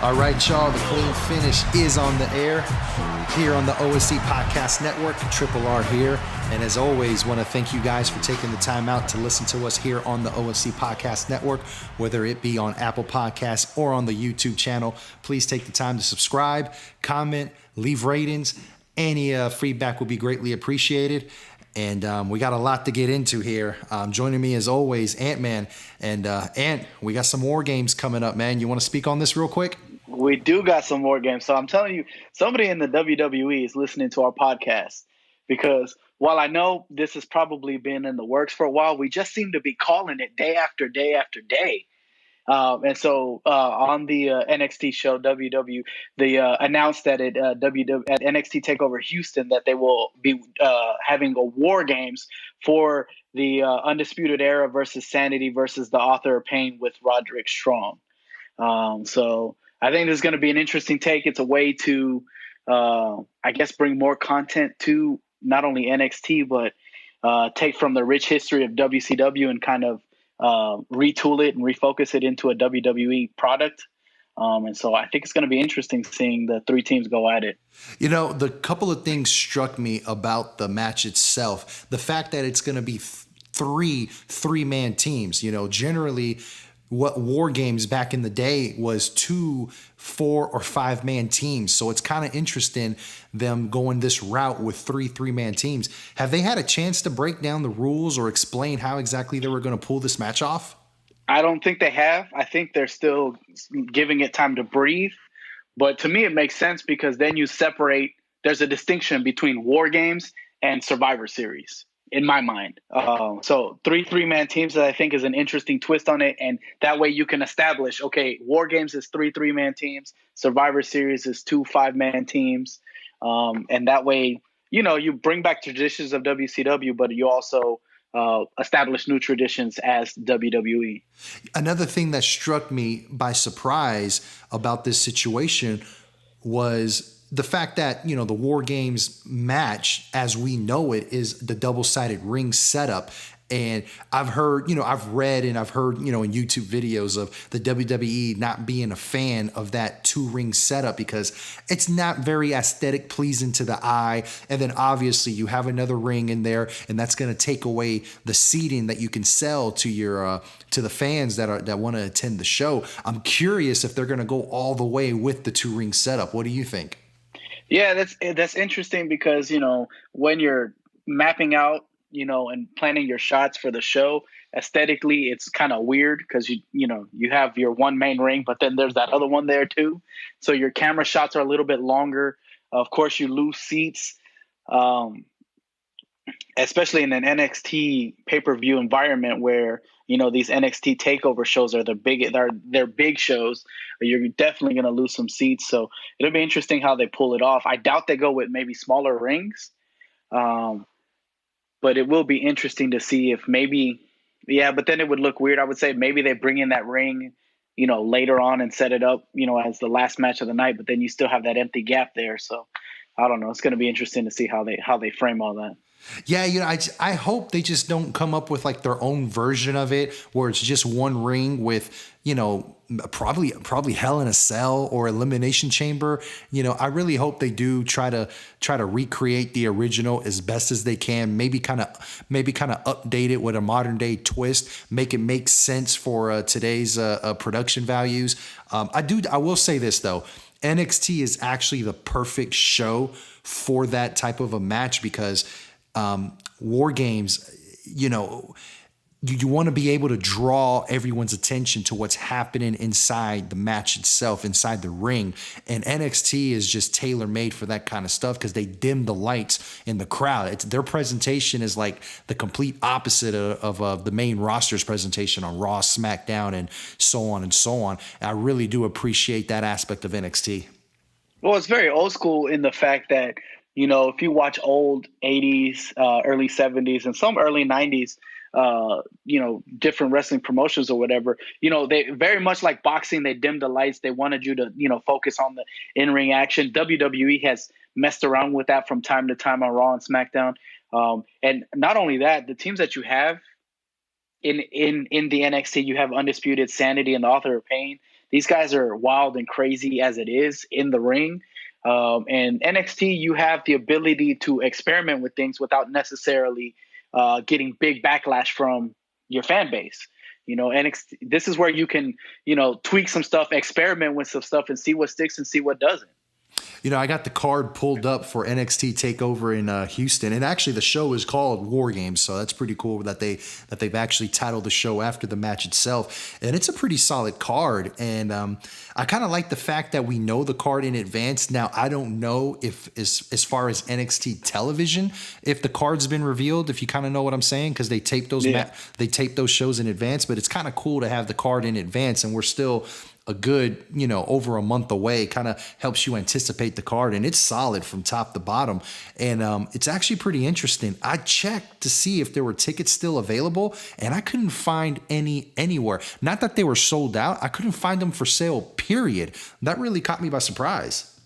All right, y'all, the clean finish is on the air here on the OSC Podcast Network. Triple R here. And as always, want to thank you guys for taking the time out to listen to us here on the OSC Podcast Network, whether it be on Apple Podcasts or on the YouTube channel. Please take the time to subscribe, comment, leave ratings. Any feedback will be greatly appreciated. And we got a lot to get into here. Joining me as always, Ant-Man. And Ant, we got some war games coming up, man. You want to speak on this real quick? We do got some more games. So I'm telling you, somebody in the WWE is listening to our podcast, because while I know this has probably been in the works for a while, we just seem to be calling it day after day after day. And so on the NXT show, they announced that at NXT Take Over Houston that they will be having a war games for the Undisputed Era versus Sanity versus the Author of Pain with Roderick Strong. So I think this is going to be an interesting take. It's a way to, I guess, bring more content to not only NXT, but take from the rich history of WCW and kind of retool it and refocus it into a WWE product. And so I think it's going to be interesting seeing the three teams go at it. You know, the couple of things struck me about the match itself. The fact that it's going to be three-man teams. You know, generally what war games back in the day was 2, 4, or 5-man teams. So it's kind of interesting them going this route with three-man teams. Have they had a chance to break down the rules or explain how exactly they were going to pull this match off? I don't think they have. I think they're still giving it time to breathe. But to me, it makes sense because then you separate. There's a distinction between war games and Survivor Series, in my mind. So three-man teams, I think, is an interesting twist on it. And that way you can establish, okay, War Games is three-man teams. Survivor Series is 2 5-man teams. And that way, you know, you bring back traditions of WCW, but you also establish new traditions as WWE. Another thing that struck me by surprise about this situation was the fact that, you know, the War Games match as we know it is the double-sided ring setup. And I've heard, you know, I've read and I've heard, you know, in YouTube videos of the WWE not being a fan of that 2-ring setup because it's not very aesthetic pleasing to the eye. And then obviously you have another ring in there and that's going to take away the seating that you can sell to your to the fans that want to attend the show. I'm curious if they're going to go all the way with the 2-ring setup. What do you think? Yeah, that's interesting because, you know, when you're mapping out, you know, and planning your shots for the show, aesthetically, it's kind of weird because, you know, you have your one main ring, but then there's that other one there too. So your camera shots are a little bit longer. Of course, you lose seats, especially in an NXT pay-per-view environment where, you know, these NXT takeover shows are they're big shows. You're definitely going to lose some seats. So it'll be interesting how they pull it off. I doubt they go with maybe smaller rings. But it will be interesting to see if maybe, but then it would look weird. I would say maybe they bring in that ring, you know, later on and set it up, you know, as the last match of the night, but then you still have that empty gap there. So I don't know. It's going to be interesting to see how they frame all that. Yeah, you know, I hope they just don't come up with like their own version of it where it's just one ring with, you know, probably Hell in a Cell or Elimination Chamber. You know, I really hope they do try to recreate the original as best as they can. Maybe kind of update it with a modern day twist. Make it make sense for today's production values. I will say this though. NXT is actually the perfect show for that type of a match because War Games, you know, you want to be able to draw everyone's attention to what's happening inside the match itself, inside the ring. And NXT is just tailor-made for that kind of stuff because they dim the lights in the crowd. Their presentation is like the complete opposite of the main roster's presentation on Raw, Smackdown, and so on and so on. And I really do appreciate that aspect of NXT. Well, it's very old school in the fact that, you know, if you watch old 80s, early 70s, and some early 90s, you know, different wrestling promotions or whatever, you know, they very much like boxing, they dimmed the lights. They wanted you to, you know, focus on the in-ring action. WWE has messed around with that from time to time on Raw and SmackDown. And not only that, the teams that you have in the NXT, you have Undisputed, Sanity, and the Author of Pain. These guys are wild and crazy as it is in the ring. And NXT, you have the ability to experiment with things without necessarily getting big backlash from your fan base. NXT, this is where you can, tweak some stuff, experiment with some stuff, and see what sticks and see what doesn't. I got the card pulled up for NXT Takeover in Houston, and actually the show is called War Games, so that's pretty cool that they've actually titled the show after the match itself, and it's a pretty solid card. And I kind of like the fact that we know the card in advance. Now I don't know if as far as NXT television, if the card's been revealed, if you kind of know what I'm saying, because they tape those they tape those shows in advance, but it's kind of cool to have the card in advance, and we're still a good, over a month away. Kind of helps you anticipate the card, and it's solid from top to bottom. And it's actually pretty interesting. I checked to see if there were tickets still available, and I couldn't find any anywhere. Not that they were sold out. I couldn't find them for sale, period. That really caught me by surprise.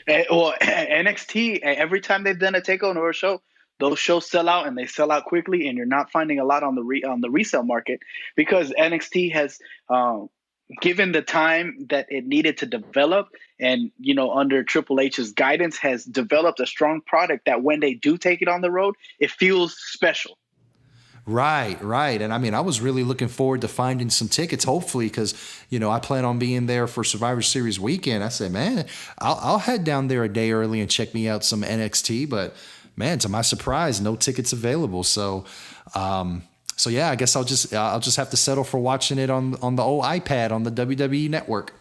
Well, NXT, every time they've done a takeover show, those shows sell out, and they sell out quickly, and you're not finding a lot on the resale market, because NXT has given the time that it needed to develop, and under Triple H's guidance, has developed a strong product that when they do take it on the road, it feels special. Right. And I mean, I was really looking forward to finding some tickets, hopefully, because, I plan on being there for Survivor Series weekend. I said, man, I'll head down there a day early and check me out some NXT. But man, to my surprise, no tickets available. So yeah, I guess I'll just have to settle for watching it on the old iPad on the WWE Network.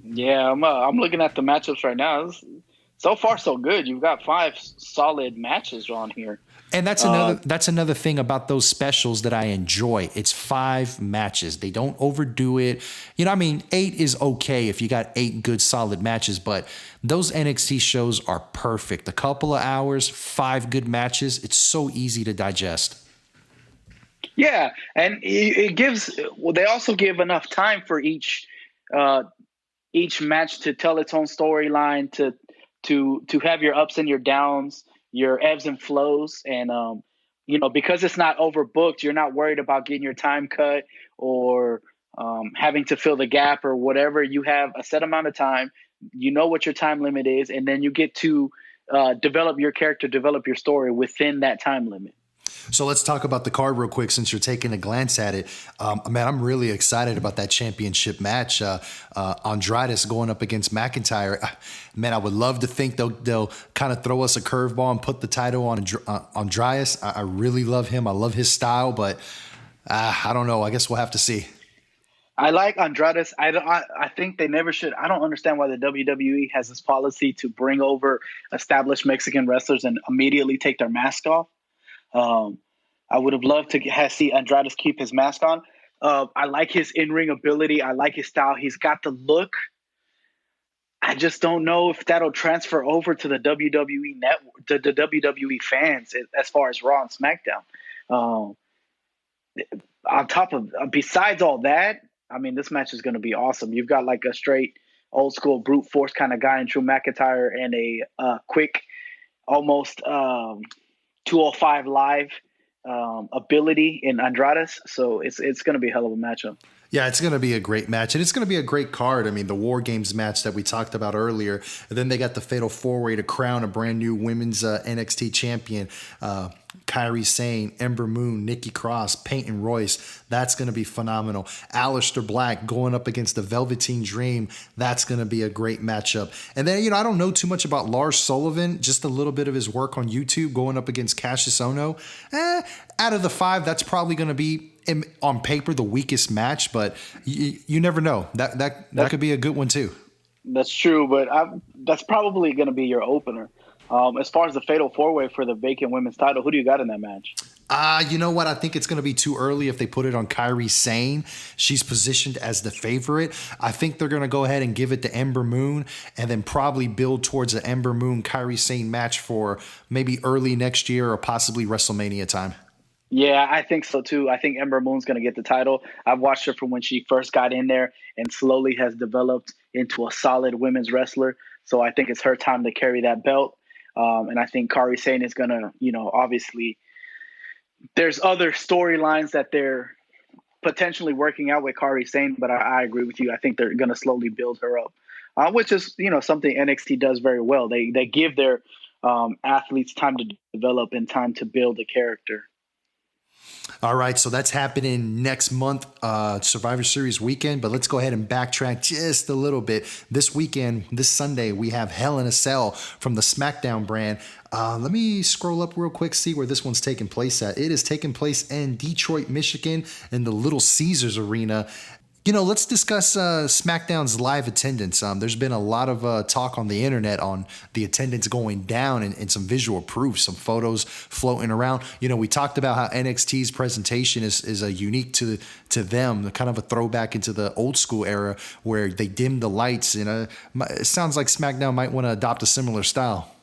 Yeah, I'm looking at the matchups right now. So far, so good. You've got 5 solid matches on here. And that's another thing about those specials that I enjoy. It's 5 matches. They don't overdo it. 8 is okay if you got 8 good solid matches, but those NXT shows are perfect. A couple of hours, 5 good matches. It's so easy to digest. Yeah, and it gives. Well, they also give enough time for each match to tell its own storyline, to have your ups and your downs, your ebbs and flows, and because it's not overbooked, you're not worried about getting your time cut or having to fill the gap or whatever. You have a set amount of time. You know what your time limit is, and then you get to develop your character, develop your story within that time limit. So let's talk about the card real quick since you're taking a glance at it. Man, I'm really excited about that championship match. Andrade going up against McIntyre. Man, I would love to think they'll kind of throw us a curveball and put the title on Andrade. I really love him. I love his style, but I don't know. I guess we'll have to see. I like Andrade. I think they never should. I don't understand why the WWE has this policy to bring over established Mexican wrestlers and immediately take their mask off. I would have loved to see Andrade keep his mask on. I like his in-ring ability. I like his style. He's got the look. I just don't know if that'll transfer over to the WWE network, the WWE fans, as far as Raw and SmackDown. Besides all that, I mean, this match is going to be awesome. You've got like a straight old school brute force kind of guy in Drew McIntyre, and a quick, almost 205 live ability in Andrade. So it's going to be a hell of a matchup. Yeah, it's going to be a great match, and it's going to be a great card. I mean, the War Games match that we talked about earlier, and then they got the Fatal 4-Way to crown a brand new women's NXT champion. Kairi Sane, Ember Moon, Nikki Cross, Peyton Royce. That's going to be phenomenal. Aleister Black going up against the Velveteen Dream. That's going to be a great matchup. And then, I don't know too much about Lars Sullivan, just a little bit of his work on YouTube going up against Cassius Ohno. Out of the 5, that's probably going to be, on paper, the weakest match, but you never know. That could be a good one too. That's true, but that's probably going to be your opener. As far as the Fatal 4-Way for the vacant women's title, who do you got in that match? You know what? I think it's going to be too early if they put it on Kairi Sane. She's positioned as the favorite. I think they're going to go ahead and give it to Ember Moon and then probably build towards an Ember Moon Kairi Sane match for maybe early next year or possibly WrestleMania time. Yeah, I think so too. I think Ember Moon's going to get the title. I've watched her from when she first got in there and slowly has developed into a solid women's wrestler. So I think it's her time to carry that belt. And I think Kairi Sane is going to, obviously there's other storylines that they're potentially working out with Kairi Sane, but I agree with you. I think they're going to slowly build her up, which is something NXT does very well. They give their athletes time to develop and time to build a character. All right, so that's happening next month, Survivor Series weekend. But let's go ahead and backtrack just a little bit. This weekend, this Sunday, we have Hell in a Cell from the Smackdown brand. Let me scroll up real quick, see where this one's taking place at. It is taking place in Detroit, Michigan, in the Little Caesars Arena. Let's discuss SmackDown's live attendance. There's been a lot of talk on the internet on the attendance going down and some visual proof, some photos floating around. We talked about how NXT's presentation is unique to them, kind of a throwback into the old school era where they dim the lights. It sounds like SmackDown might want to adopt a similar style.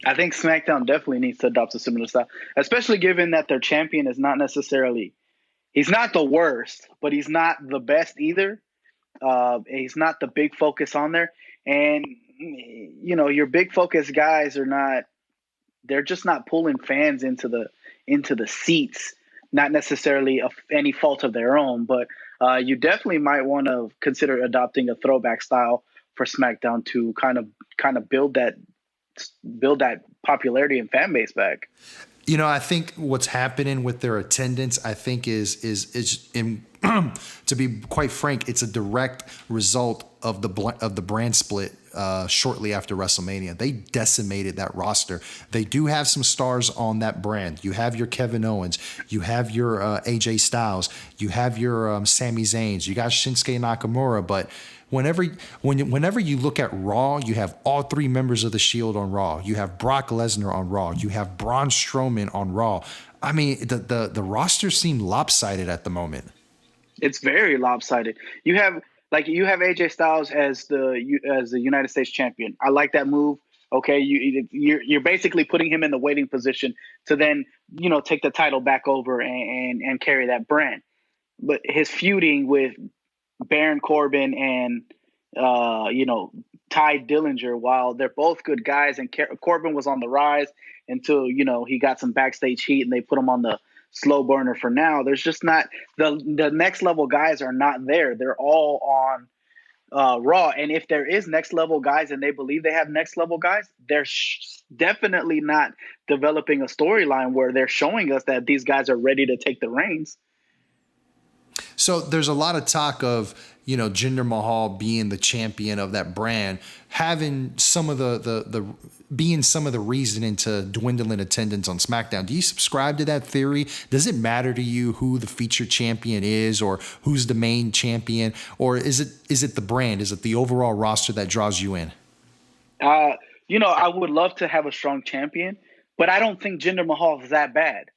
I think SmackDown definitely needs to adopt a similar style, especially given that their champion is not necessarily. He's not the worst, but he's not the best either. He's not the big focus on there. And, your big focus guys they're just not pulling fans into the seats, not necessarily any fault of their own. But you definitely might want to consider adopting a throwback style for SmackDown to kind of build that popularity and fan base back. I think what's happening with their attendance, I think is to be quite frank, it's a direct result of the brand split shortly after WrestleMania. They decimated that roster. They do have some stars on that brand. You have your Kevin Owens, you have your AJ Styles, you have your Sami Zayns, you got Shinsuke Nakamura, but whenever you look at Raw, you have all three members of the Shield on Raw. You have Brock Lesnar on Raw. You have Braun Strowman on Raw. I mean, the roster seemed lopsided at the moment. It's very lopsided. You have AJ Styles as the United States champion. I like that move. Okay, you're basically putting him in the waiting position to then take the title back over and carry that brand. But his feuding with Baron Corbin and Ty Dillinger, while they're both good guys, and Corbin was on the rise until he got some backstage heat and they put him on the slow burner for now. There's just not the next level guys are not there. They're all on Raw, and if there is next level guys and they believe they have next level guys, they're definitely not developing a storyline where they're showing us that these guys are ready to take the reins. So there's a lot of talk of, Jinder Mahal being the champion of that brand, having some of the being some of the reasoning to dwindle in attendance on SmackDown. Do you subscribe to that theory? Does it matter to you who the featured champion is or who's the main champion? Or is it the brand? Is it the overall roster that draws you in? I would love to have a strong champion, but I don't think Jinder Mahal is that bad.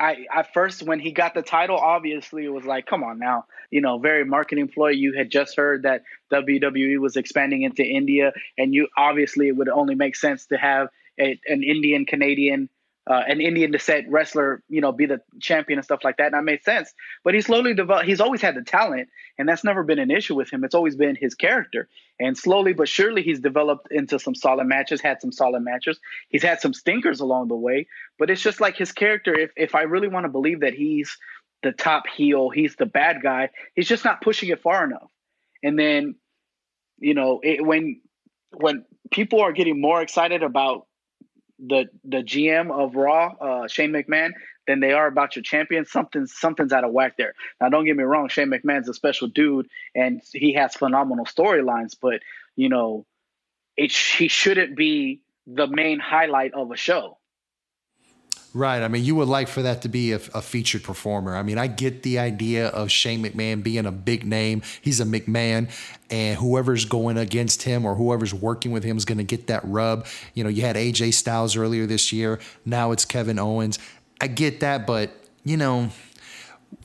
I first, when he got the title, obviously it was like, come on now, very marketing ploy. You had just heard that WWE was expanding into India, and it would only make sense to have an Indian Canadian, an Indian descent wrestler, be the champion and stuff like that. And that made sense. But he slowly developed. He's always had the talent, and that's never been an issue with him. It's always been his character. And slowly but surely, he's developed into some solid matches, had some solid matches. He's had some stinkers along the way. But it's just like his character. If I really want to believe that he's the top heel, he's the bad guy, he's just not pushing it far enough. And then, when people are getting more excited about the GM of Raw, Shane McMahon, than they are about your champion, something's out of whack there. Now, don't get me wrong, Shane McMahon's a special dude, and he has phenomenal storylines, but he shouldn't be the main highlight of a show. Right. I mean, you would like for that to be a featured performer. I mean, I get the idea of Shane McMahon being a big name. He's a McMahon, and whoever's going against him or whoever's working with him is going to get that rub. You had AJ Styles earlier this year. Now it's Kevin Owens. I get that, but Shane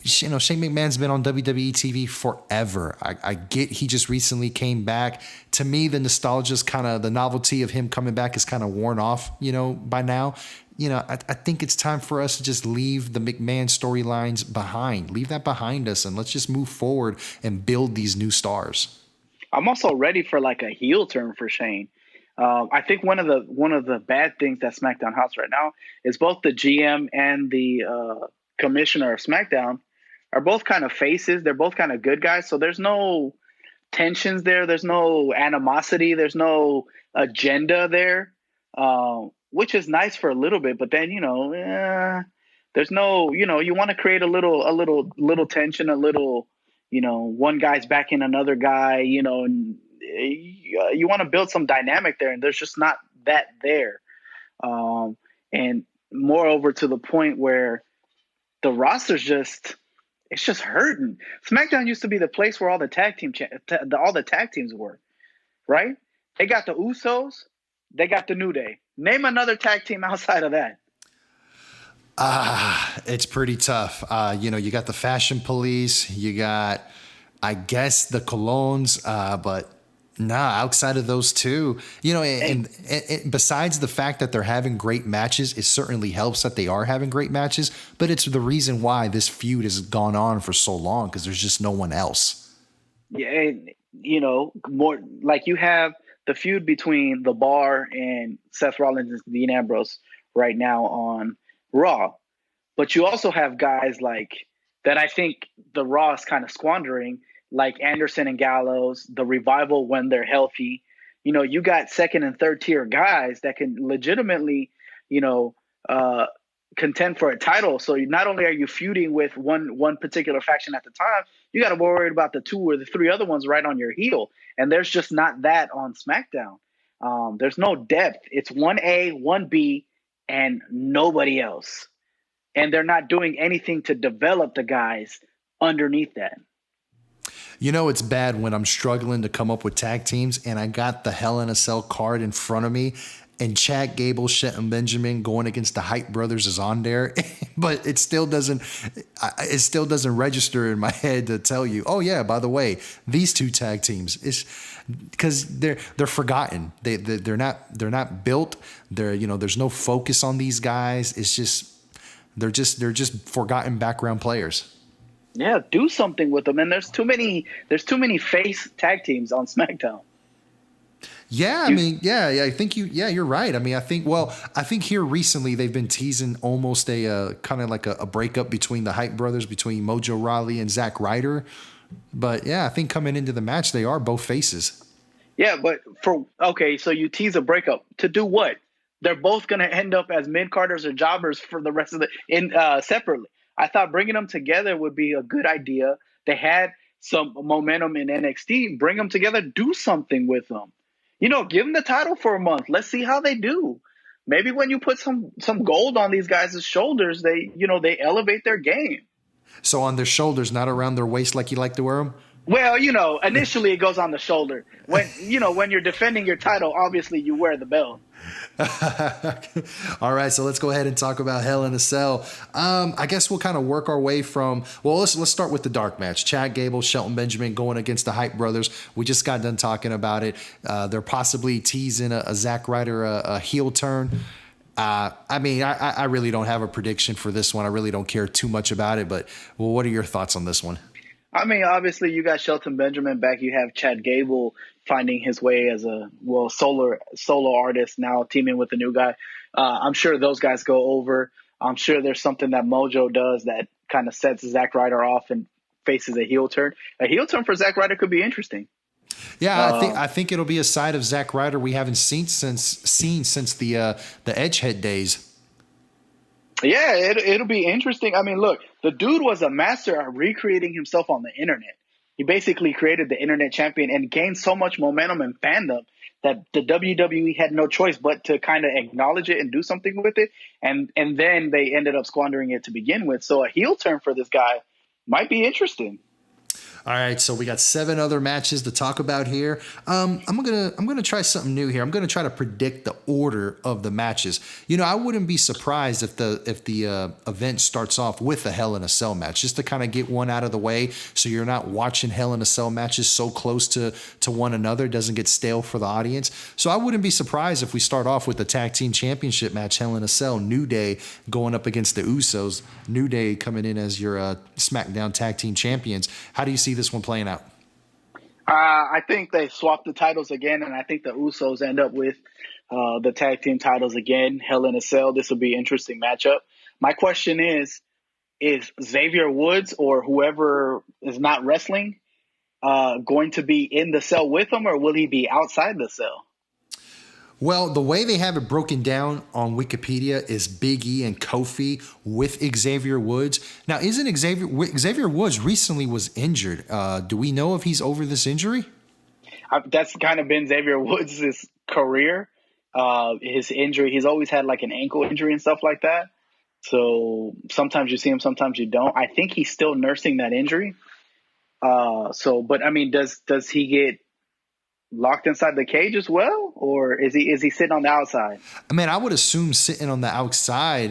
McMahon's been on WWE TV forever. I get he just recently came back. To me, the nostalgia's the novelty of him coming back is kind of worn off, by now. I think it's time for us to just leave the McMahon storylines behind. Leave that behind us, and let's just move forward and build these new stars. I'm also ready for like a heel turn for Shane. I think one of the bad things that SmackDown has right now is both the GM and the commissioner of SmackDown are both kind of faces. They're both kind of good guys. So there's no tensions there. There's no animosity. There's no agenda there, which is nice for a little bit. But then, there's no, you want to create a little tension, a little, one guy's backing another guy, and you want to build some dynamic there. And there's just not that there. And moreover, to the point where the roster's it's just hurting. SmackDown used to be the place where all the tag teams were, right? They got the Usos, they got the New Day. Name another tag team outside of that. It's pretty tough. You got the Fashion Police, you got, I guess, the Colognes, but outside of those two, and besides the fact that they're having great matches, it certainly helps that they are having great matches, but it's the reason why this feud has gone on for so long, because there's just no one else. Yeah, and, more like you have the feud between The Bar and Seth Rollins and Dean Ambrose right now on Raw, but you also have guys like that. I think the Raw is kind of squandering, like Anderson and Gallows, the Revival when they're healthy. You got second and third tier guys that can legitimately, contend for a title. So not only are you feuding with one particular faction at the time, you got to worry about the two or the three other ones right on your heel. And there's just not that on SmackDown. There's no depth. It's 1A, 1B, and nobody else. And they're not doing anything to develop the guys underneath that. It's bad when I'm struggling to come up with tag teams and I got the Hell in a Cell card in front of me and Chad Gable, Shelton Benjamin going against the Hype Brothers is on there, but it still doesn't register in my head to tell you, oh yeah, by the way, these two tag teams is because they're forgotten. They're not built. There's no focus on these guys. It's just they're just forgotten background players. Yeah, do something with them. And there's too many face tag teams on SmackDown. Yeah, I think you're right. I think here recently they've been teasing almost a kind of like a breakup between the Hype Brothers, between Mojo Rawley and Zack Ryder. But yeah, I think coming into the match, they are both faces. Yeah, but so you tease a breakup to do what? They're both going to end up as mid-carders or jobbers for the rest of separately. I thought bringing them together would be a good idea. They had some momentum in NXT. Bring them together. Do something with them. Give them the title for a month. Let's see how they do. Maybe when you put some gold on these guys' shoulders, they elevate their game. So on their shoulders, not around their waist like you like to wear them? Well, initially it goes on the shoulder. When you're defending your title, obviously you wear the belt. All right, so let's go ahead and talk about Hell in a Cell. I guess we'll kind of work our way from. Well, let's start with the dark match. Chad Gable, Shelton Benjamin going against the Hype Brothers. We just got done talking about it. They're possibly teasing a Zack Ryder a heel turn. I really don't have a prediction for this one. I really don't care too much about it. But what are your thoughts on this one? Obviously, you got Shelton Benjamin back. You have Chad Gable finding his way as a solo artist, now teaming with a new guy. I'm sure those guys go over. I'm sure there's something that Mojo does that kind of sets Zack Ryder off and faces a heel turn. A heel turn for Zack Ryder could be interesting. Yeah, I think it'll be a side of Zack Ryder we haven't seen since the Edgehead days. Yeah, it'll be interesting. Look, the dude was a master at recreating himself on the internet. He basically created the internet champion and gained so much momentum and fandom that the WWE had no choice but to kind of acknowledge it and do something with it. And then they ended up squandering it to begin with. So a heel turn for this guy might be interesting. All right, so we got 7 other matches to talk about here. I'm gonna try something new here. I'm gonna try to predict the order of the matches. I wouldn't be surprised if the event starts off with a Hell in a Cell match, just to kind of get one out of the way, so you're not watching Hell in a Cell matches so close to one another. It doesn't get stale for the audience. So I wouldn't be surprised if we start off with the Tag Team Championship match, Hell in a Cell, New Day going up against the Usos. New Day coming in as your SmackDown Tag Team Champions. How do you see this one playing out? I think they swap the titles again, and I think the Usos end up with the tag team titles again. Hell in a Cell. This will be an interesting matchup. My question is is Xavier Woods or whoever is not wrestling going to be in the cell with him, or will he be outside the cell? Well, the way they have it broken down on Wikipedia is Big E and Kofi with Xavier Woods. Now, isn't Xavier Woods recently was injured? Do we know if he's over this injury? That's kind of been Xavier Woods' career. His injury, he's always had like an ankle injury and stuff like that. So sometimes you see him, sometimes you don't. I think he's still nursing that injury. But I mean, does he get locked inside the cage as well, or is he sitting on the outside? I mean, I would assume sitting on the outside,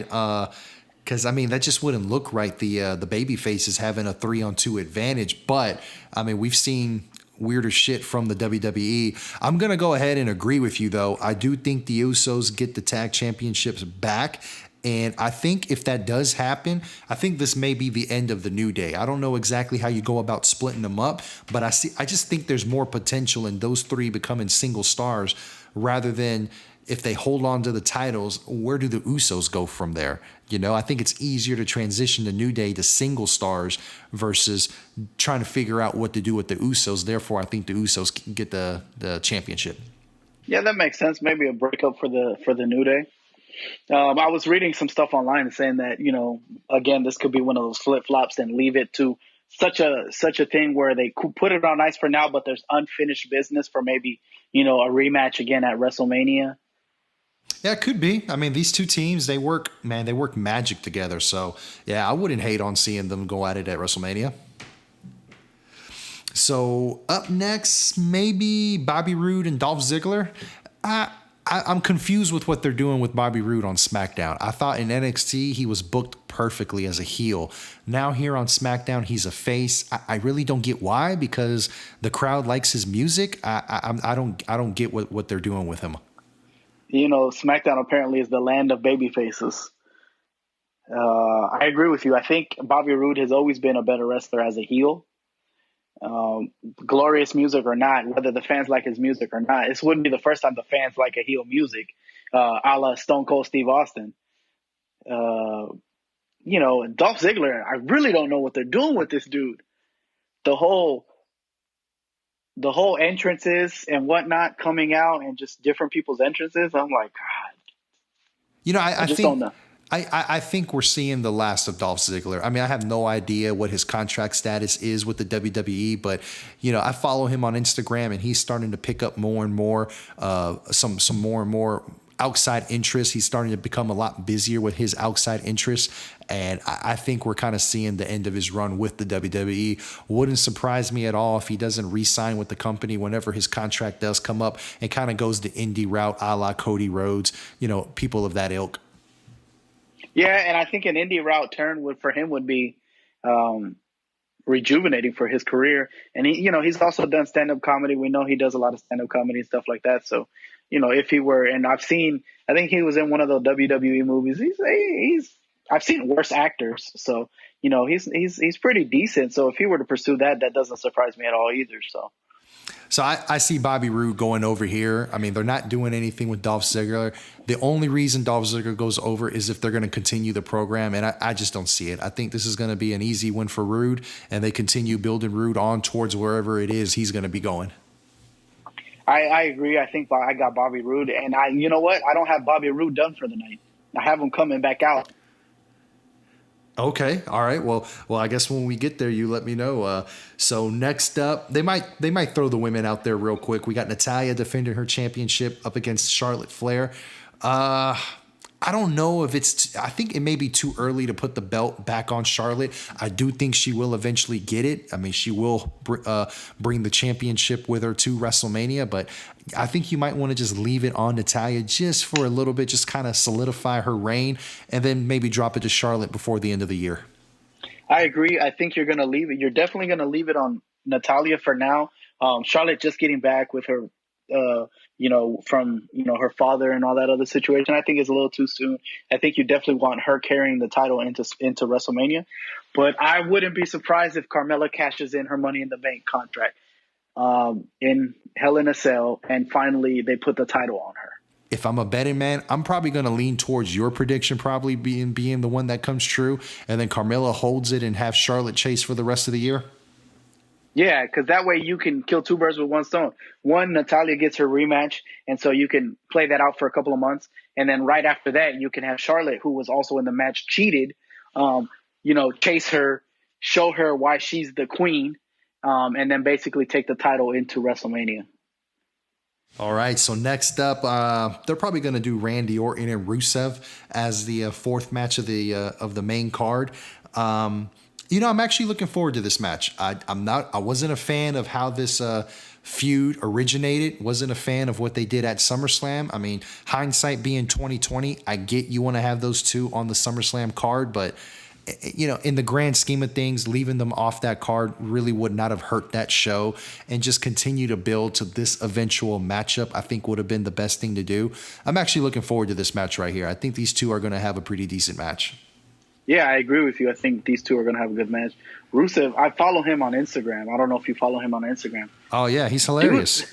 because I mean that just wouldn't look right. The baby faces having a 3-on-2 advantage, but I mean we've seen weirder shit from the WWE. I'm gonna go ahead and agree with you though. I do think the Usos get the tag championships back. And I think if that does happen, I think this may be the end of the New Day. I don't know exactly how you go about splitting them up, but I just think there's more potential in those three becoming single stars rather than if they hold on to the titles, where do the Usos go from there? You know, I think it's easier to transition the New Day to single stars versus trying to figure out what to do with the Usos. Therefore, I think the Usos can get the championship. Yeah, that makes sense. Maybe a breakup for the New Day. I was reading some stuff online saying that, again, this could be one of those flip flops and leave it to such a thing where they could put it on ice for now, but there's unfinished business for maybe, a rematch again at WrestleMania. Yeah, it could be. I mean, these two teams, they work magic together. So, yeah, I wouldn't hate on seeing them go at it at WrestleMania. So, up next, maybe Bobby Roode and Dolph Ziggler. I'm confused with what they're doing with Bobby Roode on SmackDown. I thought in NXT he was booked perfectly as a heel. Now here on SmackDown he's a face. I really don't get why, because the crowd likes his music. I don't get what they're doing with him. SmackDown apparently is the land of baby faces. I agree with you. I think Bobby Roode has always been a better wrestler as a heel. Glorious music or not, whether the fans like his music or not, this wouldn't be the first time the fans like a heel music, a la Stone Cold Steve Austin. Dolph Ziggler, I really don't know what they're doing with this dude. The whole entrances and whatnot coming out and just different people's entrances. I'm like, God. I just don't know. I think we're seeing the last of Dolph Ziggler. I mean, I have no idea what his contract status is with the WWE, but I follow him on Instagram, and he's starting to pick up more and more, some more and more outside interests. He's starting to become a lot busier with his outside interests, and I think we're kind of seeing the end of his run with the WWE. Wouldn't surprise me at all if he doesn't re-sign with the company whenever his contract does come up and kind of goes the indie route, a la Cody Rhodes, people of that ilk. Yeah, and I think an indie route turn for him would be rejuvenating for his career. And he's also done stand-up comedy. We know he does a lot of stand-up comedy and stuff like that. So, if he were, and I think he was in one of those WWE movies. I've seen worse actors. So, he's pretty decent. So if he were to pursue that doesn't surprise me at all either. So I see Bobby Roode going over here. I mean, they're not doing anything with Dolph Ziggler. The only reason Dolph Ziggler goes over is if they're going to continue the program, and I just don't see it. I think this is going to be an easy win for Roode, and they continue building Roode on towards wherever it is he's going to be going. I agree. I think I got Bobby Roode, and you know what? I don't have Bobby Roode done for the night. I have him coming back out. Okay. All right. Well, I guess when we get there, you let me know. So next up, they might throw the women out there real quick. We got Natalya defending her championship up against Charlotte Flair. I don't know if I think it may be too early to put the belt back on Charlotte. I do think she will eventually get it. I mean, she will bring the championship with her to WrestleMania, but I think you might want to just leave it on Natalya just for a little bit, just kind of solidify her reign, and then maybe drop it to Charlotte before the end of the year. I agree. I think you're going to leave it. You're definitely going to leave it on Natalya for now. Charlotte just getting back with her from her father and all that other situation, I think is a little too soon. I think you definitely want her carrying the title into WrestleMania, but I wouldn't be surprised if Carmella cashes in her Money in the Bank contract in Hell in a Cell, and finally they put the title on her. if I'm a betting man, I'm probably going to lean towards your prediction, probably being the one that comes true, and then Carmella holds it and have Charlotte chase for the rest of the year. Yeah, because that way you can kill two birds with one stone. One, Natalia gets her rematch, and so you can play that out for a couple of months. And then right after that, you can have Charlotte, who was also in the match, cheated, chase her, show her why she's the queen, and then basically take the title into WrestleMania. All right, so next up, they're probably going to do Randy Orton and Rusev as the fourth match of the main card. I'm actually looking forward to this match. I wasn't a fan of how this feud originated. Wasn't a fan of what they did at SummerSlam. I mean, hindsight being 2020, I get you want to have those two on the SummerSlam card, but in the grand scheme of things, leaving them off that card really would not have hurt that show, and just continue to build to this eventual matchup, I think would have been the best thing to do. I'm actually looking forward to this match right here. I think these two are going to have a pretty decent match. Yeah, I agree with you. I think these two are going to have a good match. Rusev, I follow him on Instagram. I don't know if you follow him on Instagram. Oh, yeah, he's hilarious.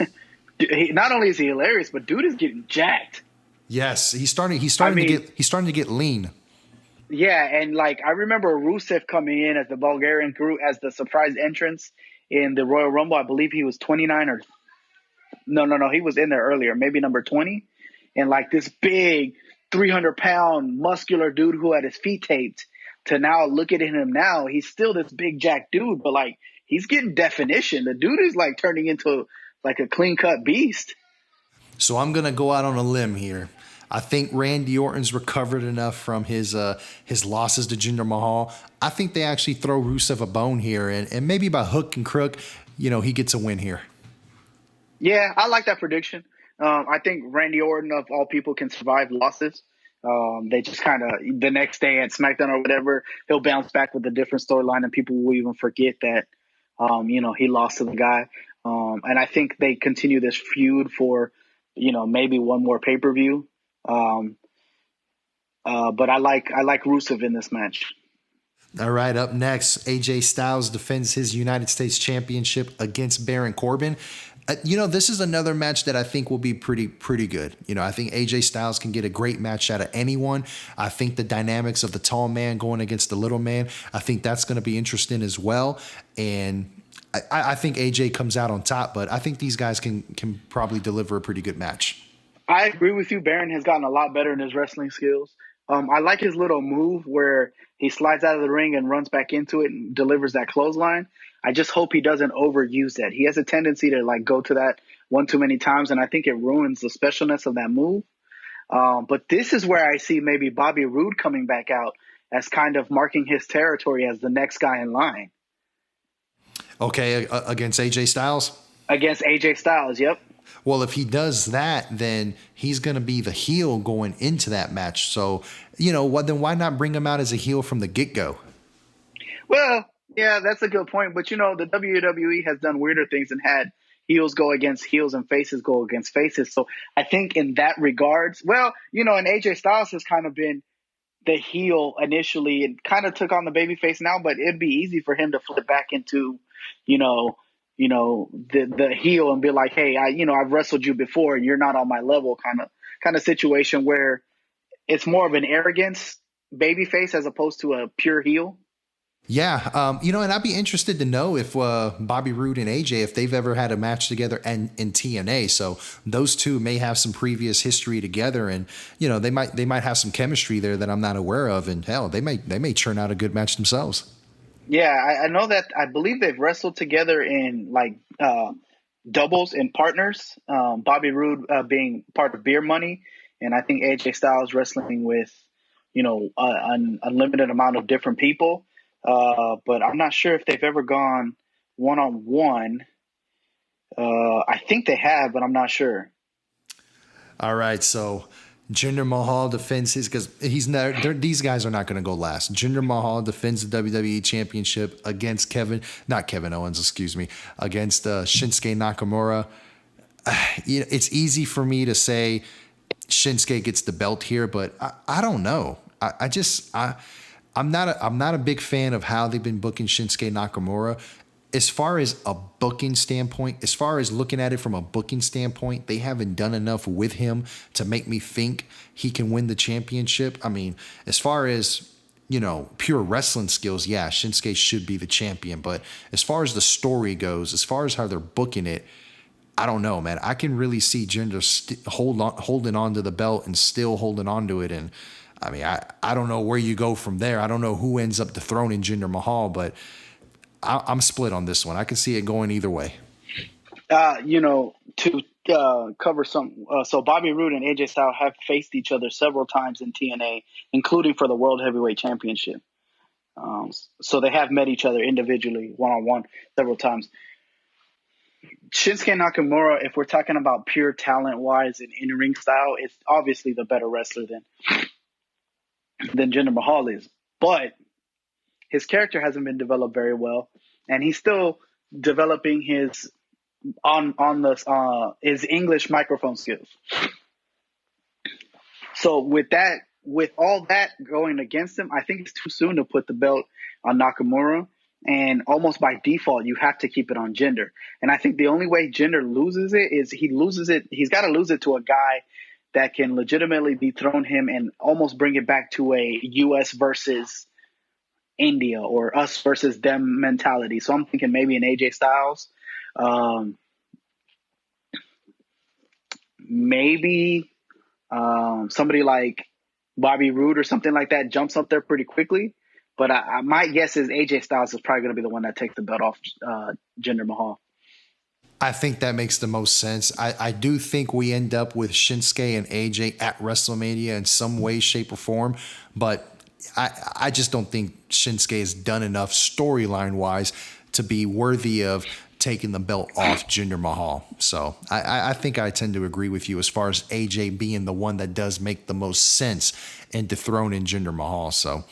Not only is he hilarious, but dude is getting jacked. Yes, he's starting to get lean. Yeah, and I remember Rusev coming in as the Bulgarian crew as the surprise entrance in the Royal Rumble. I believe he was 29 or no, he was in there earlier, maybe number 20. And this big 300-pound muscular dude who had his feet taped, to now look at him now, he's still this big jack dude, but he's getting definition. The dude is turning into a clean-cut beast. So I'm going to go out on a limb here. I think Randy Orton's recovered enough from his losses to Jinder Mahal. I think they actually throw Rusev a bone here, and maybe by hook and crook, he gets a win here. Yeah, I like that prediction. I think Randy Orton, of all people, can survive losses. They just kind of, the next day at Smackdown or whatever, he'll bounce back with a different storyline, and people will even forget that, he lost to the guy. And I think they continue this feud for, maybe one more pay-per-view. But I like Rusev in this match. All right, up next, AJ Styles defends his United States Championship against Baron Corbin. This is another match that I think will be pretty good. I think AJ Styles can get a great match out of anyone. I think the dynamics of the tall man going against the little man, I think that's going to be interesting as well. And I think AJ comes out on top, but I think these guys can probably deliver a pretty good match. I agree with you. Baron has gotten a lot better in his wrestling skills. I like his little move where he slides out of the ring and runs back into it and delivers that clothesline. I just hope he doesn't overuse that. He has a tendency to go to that one too many times, and I think it ruins the specialness of that move. But this is where I see maybe Bobby Roode coming back out as kind of marking his territory as the next guy in line. Okay, against AJ Styles? Against AJ Styles, yep. Well, if he does that, then he's going to be the heel going into that match. So, then why not bring him out as a heel from the get-go? Well, yeah, that's a good point. But, the WWE has done weirder things and had heels go against heels and faces go against faces. So I think in that regards, and AJ Styles has kind of been the heel initially and kind of took on the babyface now, but it'd be easy for him to flip back into, the heel and be like, hey, I've wrestled you before and you're not on my level kind of situation where it's more of an arrogance babyface as opposed to a pure heel. Yeah. And I'd be interested to know if Bobby Roode and AJ, if they've ever had a match together and in TNA. So those two may have some previous history together, and, they might have some chemistry there that I'm not aware of. And hell, they may churn out a good match themselves. Yeah, I know that. I believe they've wrestled together in doubles and partners. Bobby Roode being part of Beer Money, and I think AJ Styles wrestling with, an unlimited amount of different people. But I'm not sure if they've ever gone one-on-one. I think they have, but I'm not sure. All right, so Jinder Mahal defends his, because these guys are not going to go last. Jinder Mahal defends the WWE Championship against against Shinsuke Nakamura. It's easy for me to say Shinsuke gets the belt here, but I don't know. I'm not a big fan of how they've been booking Shinsuke Nakamura. as far as a booking standpoint, as far as looking at it from a booking standpoint, they haven't done enough with him to make me think he can win the championship. I mean, as far as, pure wrestling skills, yeah, Shinsuke should be the champion. But as far as the story goes, as far as how they're booking it, I don't know, man. I can really see Jinder holding on to the belt and still holding on to it. And I mean, I don't know where you go from there. I don't know who ends up dethroning Jinder Mahal, but I'm split on this one. I can see it going either way. To cover some, so Bobby Roode and AJ Styles have faced each other several times in TNA, including for the World Heavyweight Championship. So they have met each other individually, one-on-one, several times. Shinsuke Nakamura, if we're talking about pure talent-wise and in-ring style, it's obviously the better wrestler than Jinder Mahal is. But his character hasn't been developed very well, and he's still developing his English microphone skills. So with all that going against him, I think it's too soon to put the belt on Nakamura. And almost by default, you have to keep it on Jinder. And I think the only way Jinder loses it is he's got to lose it to a guy that can legitimately dethrone him and almost bring it back to a US versus India or us versus them mentality. So I'm thinking maybe an AJ Styles. Maybe somebody like Bobby Roode or something like that jumps up there pretty quickly. But my guess is AJ Styles is probably going to be the one that takes the belt off Jinder Mahal. I think that makes the most sense. I do think we end up with Shinsuke and AJ at WrestleMania in some way, shape, or form. But I just don't think Shinsuke has done enough storyline-wise to be worthy of taking the belt off Jinder Mahal. So I think I tend to agree with you as far as AJ being the one that does make the most sense in dethroning Jinder Mahal. So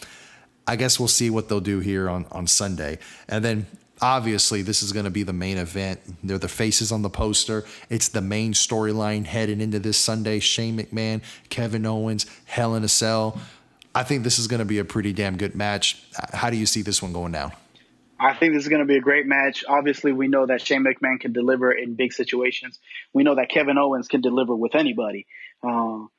I guess we'll see what they'll do here on Sunday. And then obviously this is going to be the main event. They're the faces on the poster. It's the main storyline heading into this Sunday. Shane McMahon, Kevin Owens, Hell in a Cell. I think this is going to be a pretty damn good match. How do you see this one going down? I think this is going to be a great match. Obviously, we know that Shane McMahon can deliver in big situations. We know that Kevin Owens can deliver with anybody, circa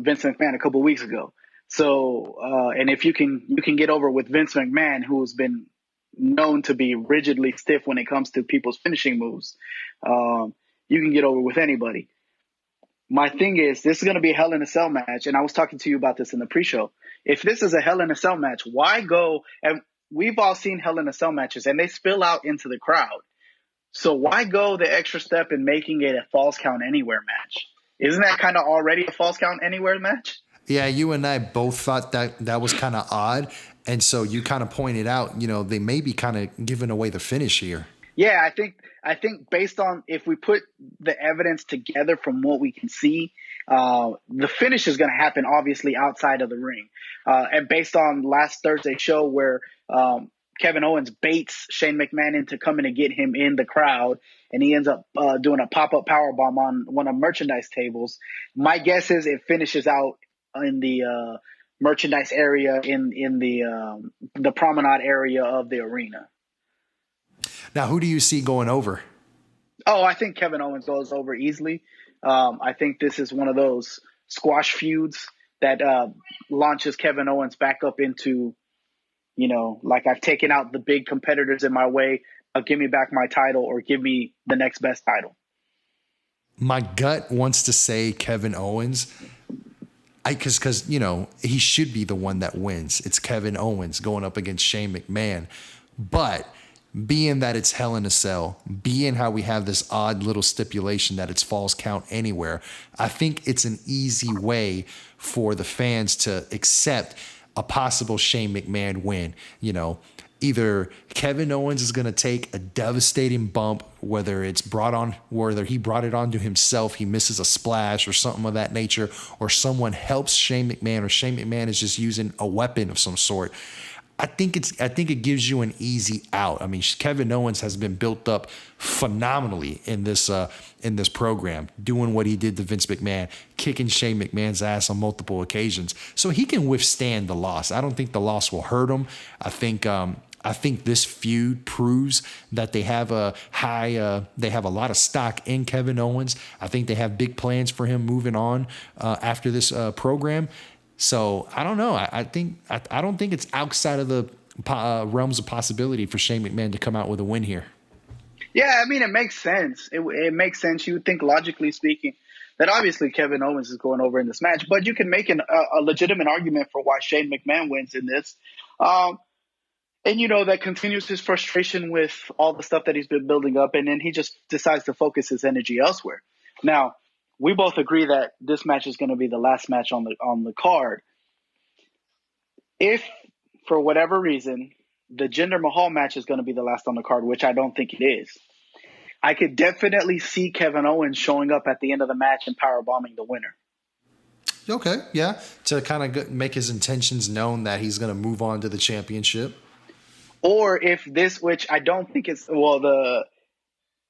Vince McMahon a couple weeks ago. So, and if you can get over with Vince McMahon, who's been known to be rigidly stiff when it comes to people's finishing moves, you can get over with anybody. My thing is, this is going to be a Hell in a Cell match, and I was talking to you about this in the pre-show. If this is a Hell in a Cell match, why go? And we've all seen Hell in a Cell matches, and they spill out into the crowd. So why go the extra step in making it a Falls Count Anywhere match? Isn't that kind of already a Falls Count Anywhere match? Yeah, you and I both thought that was kind of odd. And so you kind of pointed out, they may be kind of giving away the finish here. Yeah, I think based on if we put the evidence together from what we can see, the finish is going to happen obviously outside of the ring. And based on last Thursday's show where Kevin Owens baits Shane McMahon into coming to get him in the crowd, and he ends up doing a pop-up powerbomb on one of merchandise tables, my guess is it finishes out in the merchandise area in the promenade area of the arena. Now, who do you see going over? Oh, I think Kevin Owens goes over easily. I think this is one of those squash feuds that launches Kevin Owens back up into, like I've taken out the big competitors in my way. Give me back my title or give me the next best title. My gut wants to say Kevin Owens. Because he should be the one that wins. It's Kevin Owens going up against Shane McMahon. But being that it's Hell in a Cell, being how we have this odd little stipulation that it's Falls Count Anywhere, I think it's an easy way for the fans to accept a possible Shane McMahon win. Either Kevin Owens is going to take a devastating bump, whether he brought it on to himself, he misses a splash or something of that nature, or someone helps Shane McMahon, or Shane McMahon is just using a weapon of some sort. I think it gives you an easy out. I mean, Kevin Owens has been built up phenomenally in this program, doing what he did to Vince McMahon, kicking Shane McMahon's ass on multiple occasions, so he can withstand the loss. I don't think the loss will hurt him. I think I think this feud proves that they have they have a lot of stock in Kevin Owens. I think they have big plans for him moving on after this program. So I don't know. I don't think it's outside of the realms of possibility for Shane McMahon to come out with a win here. Yeah, I mean, it makes sense. It makes sense. You would think, logically speaking, that obviously Kevin Owens is going over in this match, but you can make a legitimate argument for why Shane McMahon wins in this. And, that continues his frustration with all the stuff that he's been building up, and then he just decides to focus his energy elsewhere. Now, we both agree that this match is going to be the last match on the card. If, for whatever reason, the Jinder Mahal match is going to be the last on the card, which I don't think it is, I could definitely see Kevin Owens showing up at the end of the match and powerbombing the winner. Okay, yeah, to kind of make his intentions known that he's going to move on to the championship. Or if this, which I don't think it's, so the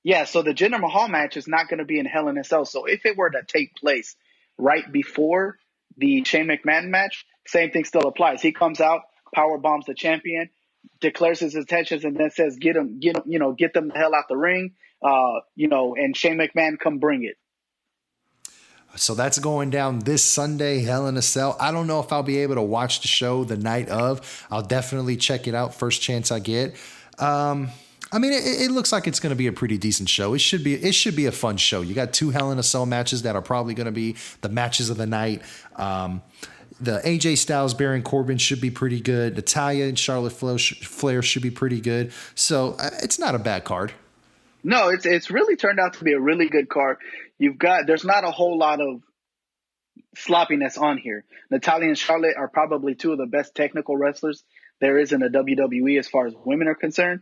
Jinder Mahal match is not going to be in Hell in a Cell. So if it were to take place right before the Shane McMahon match, same thing still applies. He comes out, power bombs the champion, declares his intentions, and then says, get them the hell out the ring, and Shane McMahon come bring it. So that's going down this Sunday, Hell in a Cell. I don't know if I'll be able to watch the show the night of. I'll definitely check it out first chance I get. It looks like it's going to be a pretty decent show. It should be a fun show. You got 2 Hell in a Cell matches that are probably going to be the matches of the night. The AJ Styles, Baron Corbin should be pretty good. Natalya and Charlotte Flair should be pretty good. So it's not a bad card. No, it's really turned out to be a really good card. There's not a whole lot of sloppiness on here. Natalya and Charlotte are probably 2 of the best technical wrestlers there is in the WWE as far as women are concerned.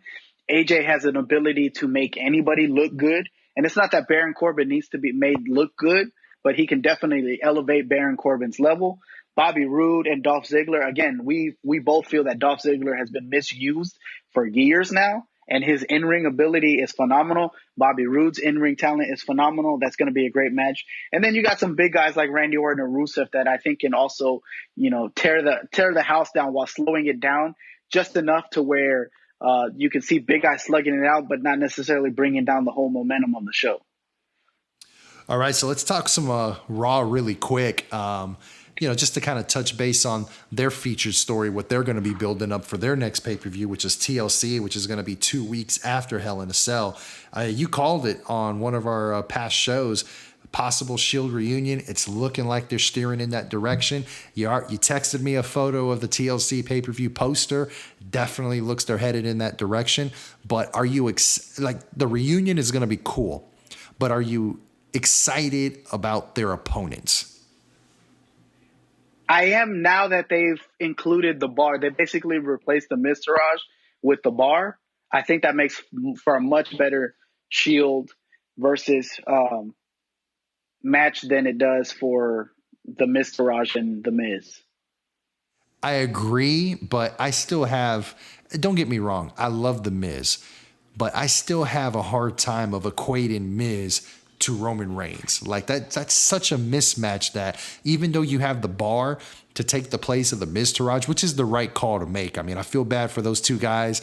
AJ has an ability to make anybody look good. And it's not that Baron Corbin needs to be made look good, but he can definitely elevate Baron Corbin's level. Bobby Roode and Dolph Ziggler, again, we both feel that Dolph Ziggler has been misused for years now, and his in-ring ability is phenomenal. Bobby Roode's in-ring talent is phenomenal. That's going to be a great match. And then you got some big guys like Randy Orton and Rusev that I think can also, tear the house down while slowing it down just enough to where you can see big guys slugging it out, but not necessarily bringing down the whole momentum of the show. All right, so let's talk some Raw really quick. Just to kind of touch base on their featured story, what they're going to be building up for their next pay-per-view, which is TLC, which is going to be 2 weeks after Hell in a Cell. You called it on one of our past shows, possible Shield reunion. It's looking like they're steering in that direction. You texted me a photo of the TLC pay-per-view poster. Definitely looks they're headed in that direction. But are you the reunion is going to be cool, but are you excited about their opponents? I am, now that they've included the bar. They basically replaced the Miztourage with the bar. I think that makes for a much better Shield versus match than it does for the Miztourage and the Miz. I agree, but I still have, don't get me wrong, I love the Miz, but I still have a hard time of equating Miz to Roman Reigns. Like that's such a mismatch that even though you have the bar to take the place of the Miztourage, which is the right call to make. I mean, I feel bad for those 2 guys.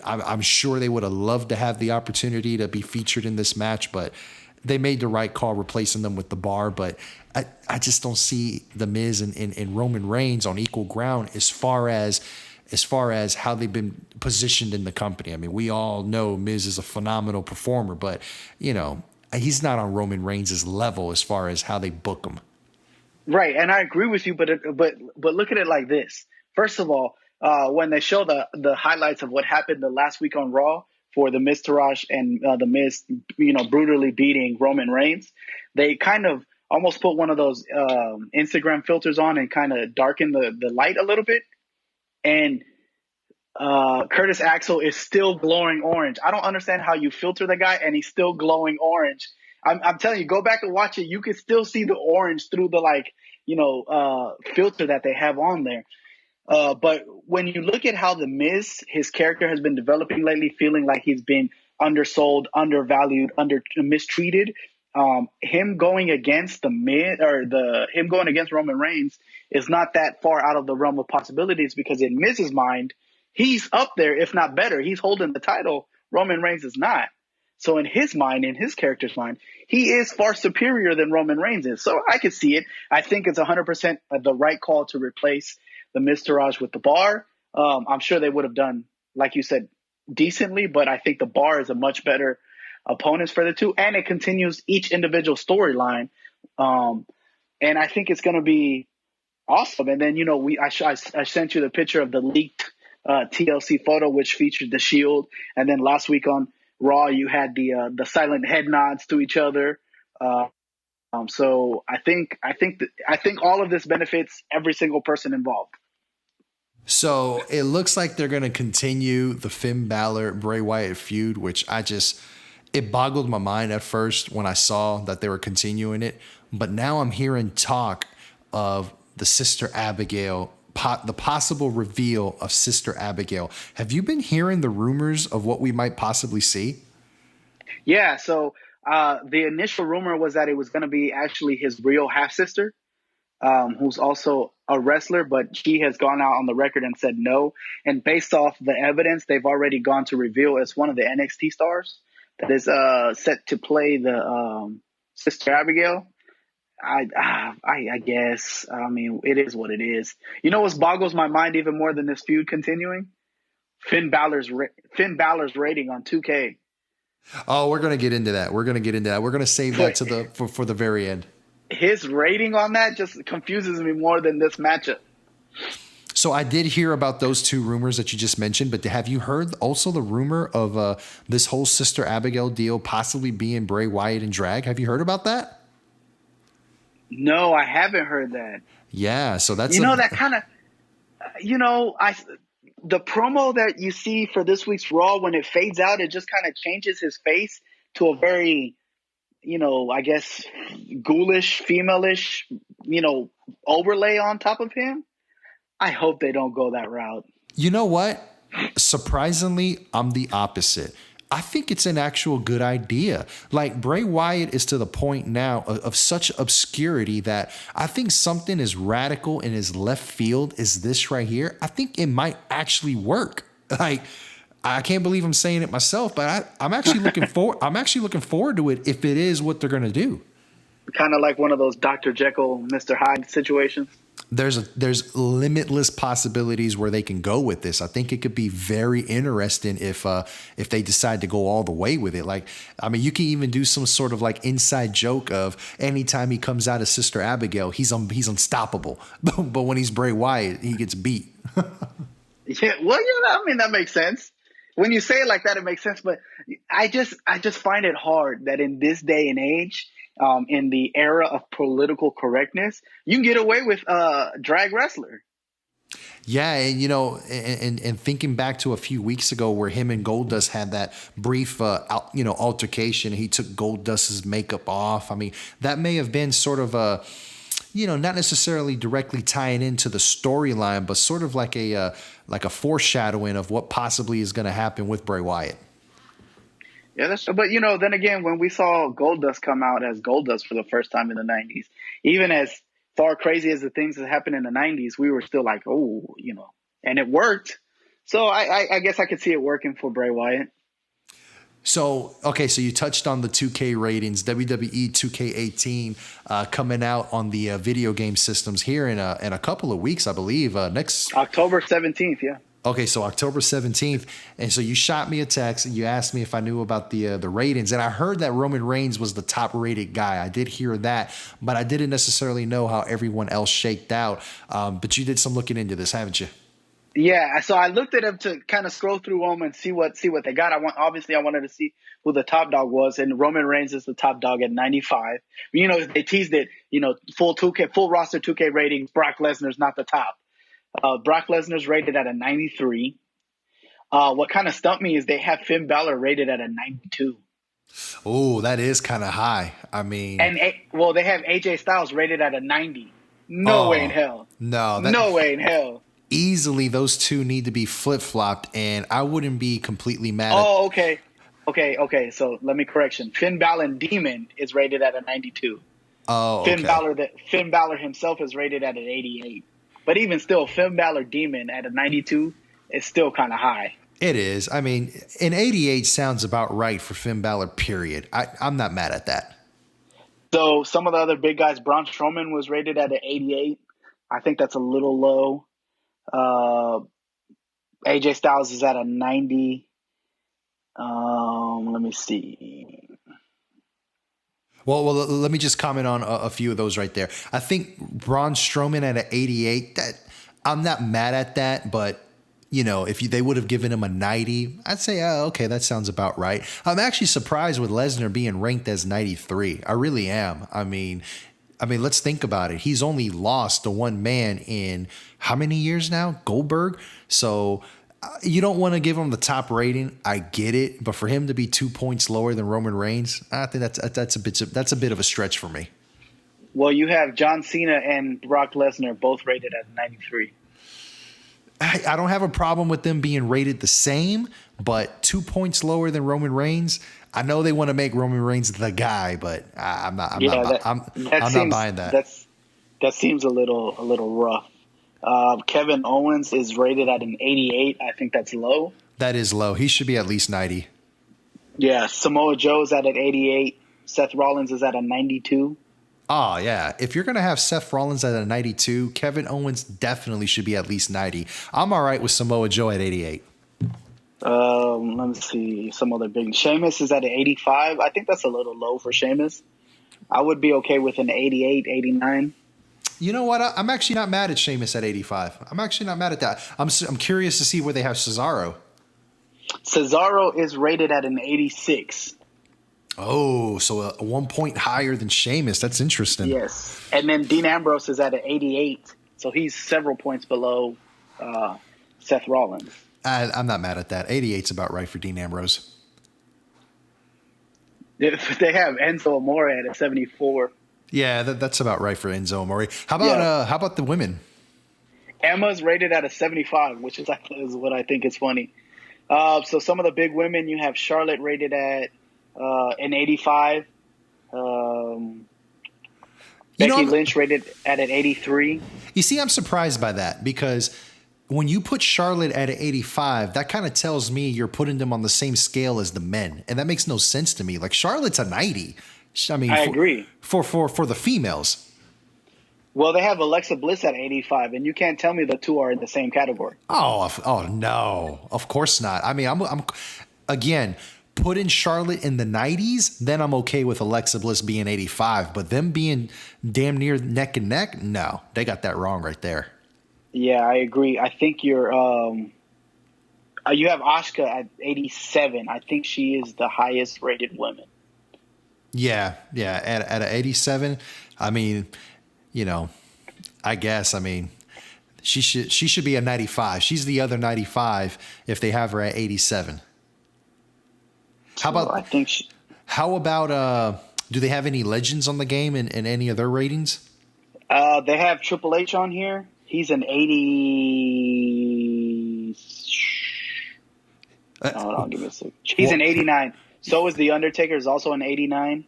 I'm sure they would have loved to have the opportunity to be featured in this match, but they made the right call replacing them with the bar. But I just don't see the Miz and Roman Reigns on equal ground as far as how they've been positioned in the company. I mean, we all know Miz is a phenomenal performer, but he's not on Roman Reigns' level as far as how they book him. Right, and I agree with you, but look at it like this. First of all, when they show the highlights of what happened the last week on Raw for the Miztourage and the Miz, brutally beating Roman Reigns, they kind of almost put one of those Instagram filters on and kind of darken the light a little bit. And Curtis Axel is still glowing orange. I don't understand how you filter the guy and he's still glowing orange. I'm telling you, go back and watch it. You can still see the orange through the filter that they have on there. But when you look at how the Miz, his character has been developing lately, feeling like he's been undersold, undervalued, mistreated, him going against him going against Roman Reigns is not that far out of the realm of possibilities, because in Miz's mind, He's up there, if not better. He's holding the title. Roman Reigns is not. So in his mind, in his character's mind, he is far superior than Roman Reigns is. So I could see it. I think it's 100% the right call to replace the Miztourage with the Bar. I'm sure they would have done, like you said, decently, but I think the Bar is a much better opponents for the two, and it continues each individual storyline. And I think it's going to be awesome. And then, I sent you the picture of the leaked TLC photo, which featured the Shield. And then last week on Raw, you had the silent head nods to each other. So I think all of this benefits every single person involved. So it looks like they're going to continue the Finn Balor Bray Wyatt feud, which it boggled my mind at first when I saw that they were continuing it. But now I'm hearing talk of the Sister Abigail, the possible reveal of Sister Abigail. Have you been hearing the rumors of what we might possibly see? Yeah. So the initial rumor was that it was going to be actually his real half sister, who's also a wrestler, but she has gone out on the record and said no. And based off the evidence, they've already gone to reveal it's one of the NXT stars that is set to play the Sister Abigail. I guess. I mean, it is what it is. You know what boggles my mind even more than this feud continuing? Finn Balor's rating on 2K. Oh, we're going to get into that. We're going to save that for the very end. His rating on that just confuses me more than this matchup. So I did hear about those two rumors that you just mentioned, but have you heard also the rumor of this whole Sister Abigail deal possibly being Bray Wyatt and drag? Have you heard about that? No, I haven't heard that. Yeah, so that's that kind of, the promo that you see for this week's Raw, when it fades out, it just kind of changes his face to a very, I guess, ghoulish, female-ish, overlay on top of him. I hope they don't go that route. You know what? Surprisingly, I'm the opposite. I think it's an actual good idea. Like, Bray Wyatt is to the point now of such obscurity that I think something as radical in his left field as this right here, I think it might actually work. Like, I can't believe I'm saying it myself, but I'm actually looking forward to it if it is what they're going to do. Kind of like one of those Dr. Jekyll, Mr. Hyde situations. There's limitless possibilities where they can go with this. I think it could be very interesting if they decide to go all the way with it. Like, I mean, you can even do some sort of like inside joke of anytime he comes out as Sister Abigail, he's unstoppable. But when he's Bray Wyatt, he gets beat. Yeah, well, I mean, that makes sense. When you say it like that, it makes sense. But I just find it hard that in this day and age, in the era of political correctness, you can get away with drag wrestler. Yeah, and and thinking back to a few weeks ago where him and Goldust had that brief altercation, he took Goldust's makeup off. I mean, that may have been sort of a, not necessarily directly tying into the storyline, but sort of like a foreshadowing of what possibly is going to happen with Bray Wyatt. Yeah, but then again, when we saw Goldust come out as Goldust for the first time in the 90s, even as far crazy as the things that happened in the 90s, we were still like, oh, and it worked. So I guess I could see it working for Bray Wyatt. So, okay, so you touched on the 2K ratings, WWE 2K18 coming out on the video game systems here in a couple of weeks, I believe. Next October 17th, yeah. Okay, so October 17th. And so you shot me a text and you asked me if I knew about the ratings. And I heard that Roman Reigns was the top rated guy. I did hear that, but I didn't necessarily know how everyone else shaked out. But you did some looking into this, haven't you? Yeah, so I looked at them to kind of scroll through them and see what they got. I wanted to see who the top dog was, and Roman Reigns is the top dog at 95. They teased it. Full roster 2K ratings. Brock Lesnar's not the top. Brock Lesnar's rated at a 93. What kind of stumped me is they have Finn Balor rated at a 92. Oh, that is kind of high. I mean, and they have AJ Styles rated at a 90. No way in hell. No way in hell. Easily, those two need to be flip-flopped, and I wouldn't be completely mad. Oh, okay. So let me correction. Finn Balor Demon is rated at a 92. Oh, okay. Finn Balor himself is rated at an 88. But even still, Finn Balor Demon at a 92 it's still kind of high. It is. I mean, an 88 sounds about right for Finn Balor, period. I'm not mad at that. So some of the other big guys, Braun Strowman was rated at an 88. I think that's a little low. AJ Styles is at a 90. Let me see. Well, let me just comment on a few of those right there. I think Braun Strowman at an 88, that I'm not mad at that, but if they would have given him a 90, I'd say, oh, okay, that sounds about right. I'm actually surprised with Lesnar being ranked as 93. I really am. I mean, let's think about it. He's only lost to one man in how many years now? Goldberg. So you don't want to give him the top rating. I get it, but for him to be 2 points lower than Roman Reigns, I think that's a bit of a stretch for me. Well, you have John Cena and Brock Lesnar both rated at 93. I don't have a problem with them being rated the same, but 2 points lower than Roman Reigns. I know they want to make Roman Reigns the guy, but I'm not buying that. That seems a little rough. Kevin Owens is rated at an 88. I think that's low. That is low. He should be at least 90. Yeah, Samoa Joe's at an 88. Seth Rollins is at a 92. Oh, yeah. If you're going to have Seth Rollins at a 92, Kevin Owens definitely should be at least 90. I'm all right with Samoa Joe at 88. Let me see. Some other big. Sheamus is at an 85. I think that's a little low for Sheamus. I would be okay with an 88, 89. You know what? I'm actually not mad at Sheamus at 85. I'm actually not mad at that. I'm curious to see where they have Cesaro. Cesaro is rated at an 86. Oh, so a 1 point higher than Sheamus. That's interesting. Yes. And then Dean Ambrose is at an 88. So he's several points below Seth Rollins. I'm not mad at that. 88's about right for Dean Ambrose. They have Enzo Amore at a 74. Yeah, that's about right for Enzo Amore. How about the women? Emma's rated at a 75, which is what I think is funny. So some of the big women, you have Charlotte rated at an 85. Becky Lynch rated at an 83. You see, I'm surprised by that because when you put Charlotte at an 85, that kind of tells me you're putting them on the same scale as the men. And that makes no sense to me. Like Charlotte's a 90. I mean, I agree. For the females. Well, they have Alexa Bliss at 85, and you can't tell me the two are in the same category. Oh no, of course not. I mean, I'm again, put in Charlotte in the 90s, then I'm okay with Alexa Bliss being 85. But them being damn near neck and neck, no, they got that wrong right there. Yeah, I agree. I think you have Asuka at 87. I think she is the highest rated woman. Yeah. At an 87, I mean, I guess. I mean, she should be a 95. She's the other 95 if they have her at 87. How about do they have any legends on the game in any of their ratings? They have Triple H on here. He's an 80. Hold on, give me a sec. He's an 89. So is The Undertaker, is also an 89.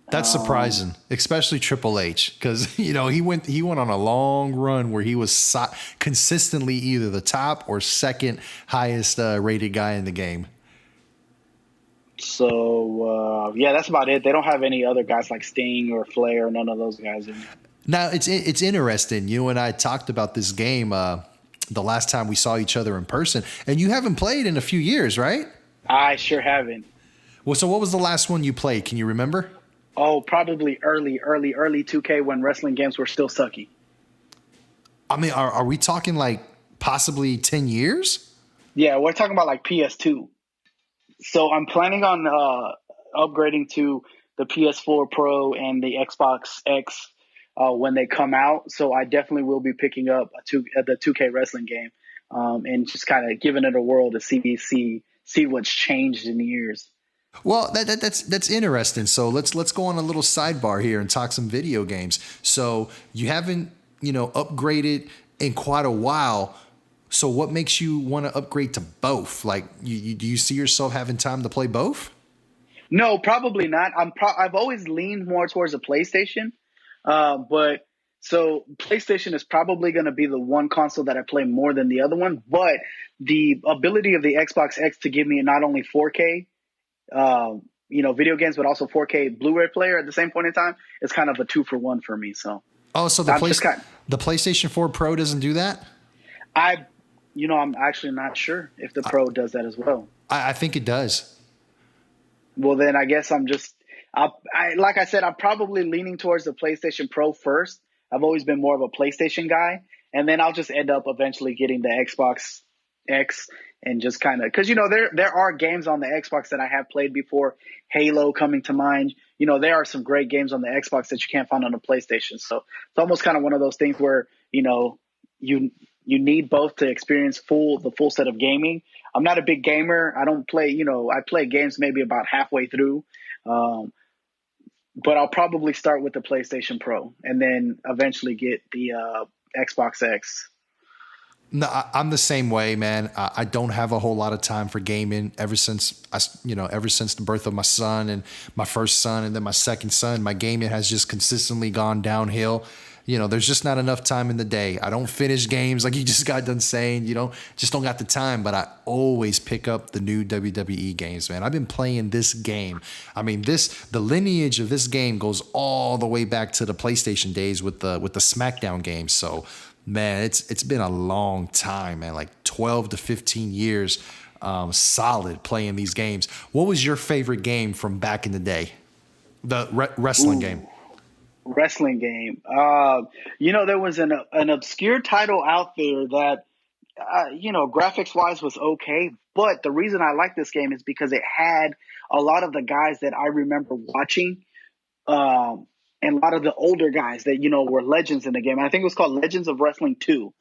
That's surprising, especially Triple H, because he went on a long run where he was consistently either the top or second highest rated guy in the game. So that's about it. They don't have any other guys like Sting or Flair, none of those guys in there. Now it's interesting. You and I talked about this game the last time we saw each other in person, and you haven't played in a few years, right? I sure haven't. Well, so what was the last one you played? Can you remember? Oh, probably early 2K when wrestling games were still sucky. I mean, are we talking like possibly 10 years? Yeah, we're talking about like PS2. So I'm planning on upgrading to the PS4 Pro and the Xbox X when they come out. So I definitely will be picking up the 2K wrestling game and just kind of giving it a whirl to see what's changed in years. Well, that's interesting. So let's go on a little sidebar here and talk some video games. So you haven't, upgraded in quite a while. So what makes you want to upgrade to both? Like, do you see yourself having time to play both? No, probably not. I've always leaned more towards a PlayStation, but So PlayStation is probably going to be the one console that I play more than the other one, but the ability of the Xbox X to give me not only 4K, video games, but also 4K Blu-ray player at the same point in time is kind of a 2-for-1 for me. So So the PlayStation 4 Pro doesn't do that? I'm actually not sure if the Pro does that as well. I think it does. Well, then I guess like I said, I'm probably leaning towards the PlayStation Pro first. I've always been more of a PlayStation guy, and then I'll just end up eventually getting the Xbox X and just kind of, because there are games on the Xbox that I have played before. Halo coming to mind. There are some great games on the Xbox that you can't find on the PlayStation. So it's almost kind of one of those things where you need both to experience the full set of gaming. I'm not a big gamer. I don't play. I play games maybe about halfway through. But I'll probably start with the PlayStation Pro and then eventually get the Xbox X. No, I'm the same way, man. I don't have a whole lot of time for gaming ever since the birth of my son and my first son and then my second son. My gaming has just consistently gone downhill. There's just not enough time in the day. I don't finish games like you just got done saying. Just don't got the time. But I always pick up the new WWE games, man. I've been playing this game. I mean, the lineage of this game goes all the way back to the PlayStation days with the Smackdown games. So, man, it's been a long time, man. Like 12 to 15 years, solid playing these games. What was your favorite game from back in the day? The wrestling game. Wrestling game. There was an obscure title out there that, graphics wise was okay. But the reason I like this game is because it had a lot of the guys that I remember watching, and a lot of the older guys that, were legends in the game. I think it was called Legends of Wrestling 2.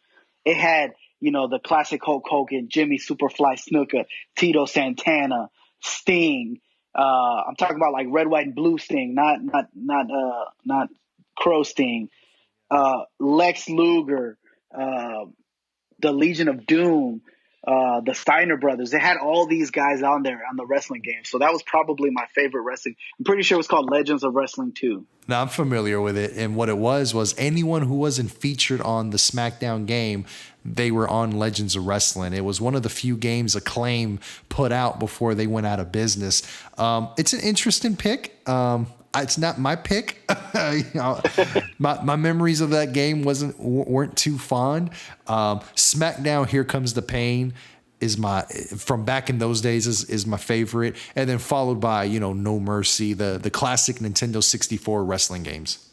It had, the classic Hulk Hogan, Jimmy Superfly Snuka, Tito Santana, Sting. I'm talking about like red, white, and blue Sting, not Crow Sting, Lex Luger, the Legion of Doom, the Steiner brothers. They had all these guys on there on the wrestling game. So that was probably my favorite wrestling. I'm pretty sure it was called Legends of Wrestling 2. Now, I'm familiar with it. And what it was anyone who wasn't featured on the Smackdown game, they were on Legends of Wrestling. It was one of the few games Acclaim put out before they went out of business. It's an interesting pick. It's not my pick. My memories of that game weren't too fond. Smackdown, Here Comes the Pain is from back in those days is my favorite, and then followed by No Mercy, the classic Nintendo 64 wrestling games.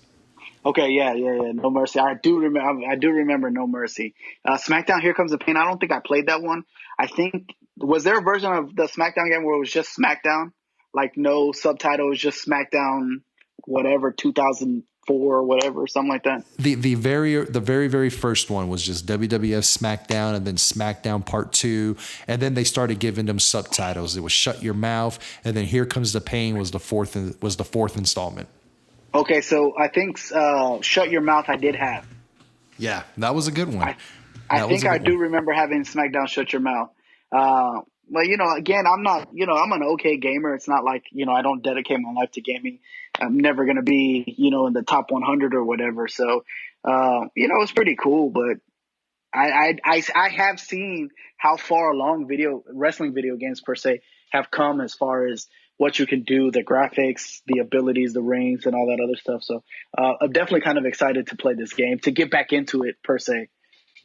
Okay, yeah, No Mercy. I do remember No Mercy. Smackdown, Here Comes the Pain. I don't think I played that one. I think, was there a version of the Smackdown game where it was just Smackdown? Like no subtitle, it was just Smackdown, whatever, 2004 or whatever, something like that. The very first one was just WWF Smackdown, and then Smackdown Part 2, and then they started giving them subtitles. It was Shut Your Mouth, and then Here Comes the Pain was the fourth installment. Okay, so I think Shut Your Mouth I did have. Yeah, that was a good one. I think I do remember having Smackdown Shut Your Mouth. But, again, I'm not, I'm an okay gamer. It's not like, I don't dedicate my life to gaming. I'm never going to be, in the top 100 or whatever. So, it's pretty cool. But I have seen how far along wrestling video games per se have come as far as what you can do, the graphics, the abilities, the rings, and all that other stuff. So I'm definitely kind of excited to play this game, to get back into it per se.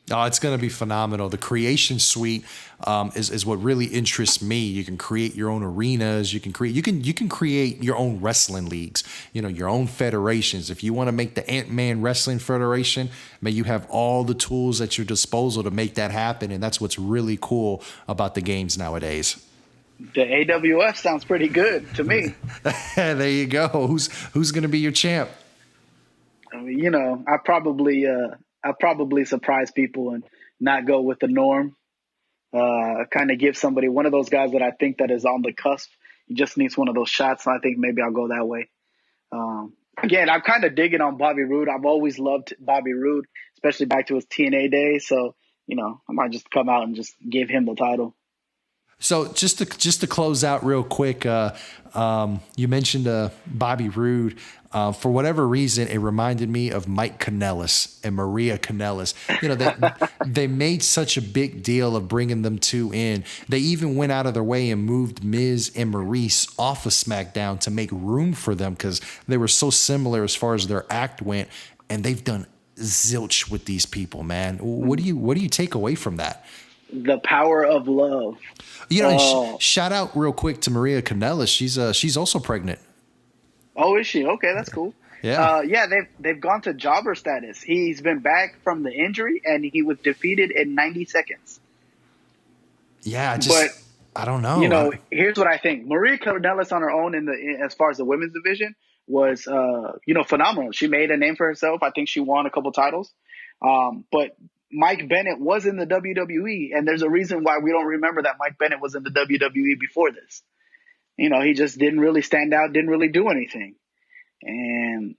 Oh, it's going to be phenomenal. The creation suite is what really interests me. You can create your own arenas. You can create your own wrestling leagues. Your own federations. If you want to make the Ant-Man Wrestling Federation, you have all the tools at your disposal to make that happen. And that's what's really cool about the games nowadays. The AWF sounds pretty good to me. There you go. Who's going to be your champ? I mean, I probably surprise people and not go with the norm. Kind of give somebody one of those guys that I think that is on the cusp. He just needs one of those shots. So I think maybe I'll go that way. Again, I'm kind of digging on Bobby Roode. I've always loved Bobby Roode, especially back to his TNA days. So, I might just come out and just give him the title. So just to close out real quick, you mentioned Bobby Roode. For whatever reason, it reminded me of Mike Kanellis and Maria Kanellis. You know, they made such a big deal of bringing them two in. They even went out of their way and moved Miz and Maurice off of SmackDown to make room for them because they were so similar as far as their act went. And they've done zilch with these people, man. What do you take away from that? The power of love. You know, shout out real quick to Maria Kanellis. She's also pregnant. Oh, is she? Okay, that's cool. Yeah. They've gone to jobber status. He's been back from the injury, and he was defeated in 90 seconds. Yeah, I don't know. You know, here's what I think. Maria Kanellis on her own as far as the women's division was, phenomenal. She made a name for herself. I think she won a couple titles. But Mike Bennett was in the WWE, and there's a reason why we don't remember that Mike Bennett was in the WWE before this. You know, he just didn't really stand out, didn't really do anything. And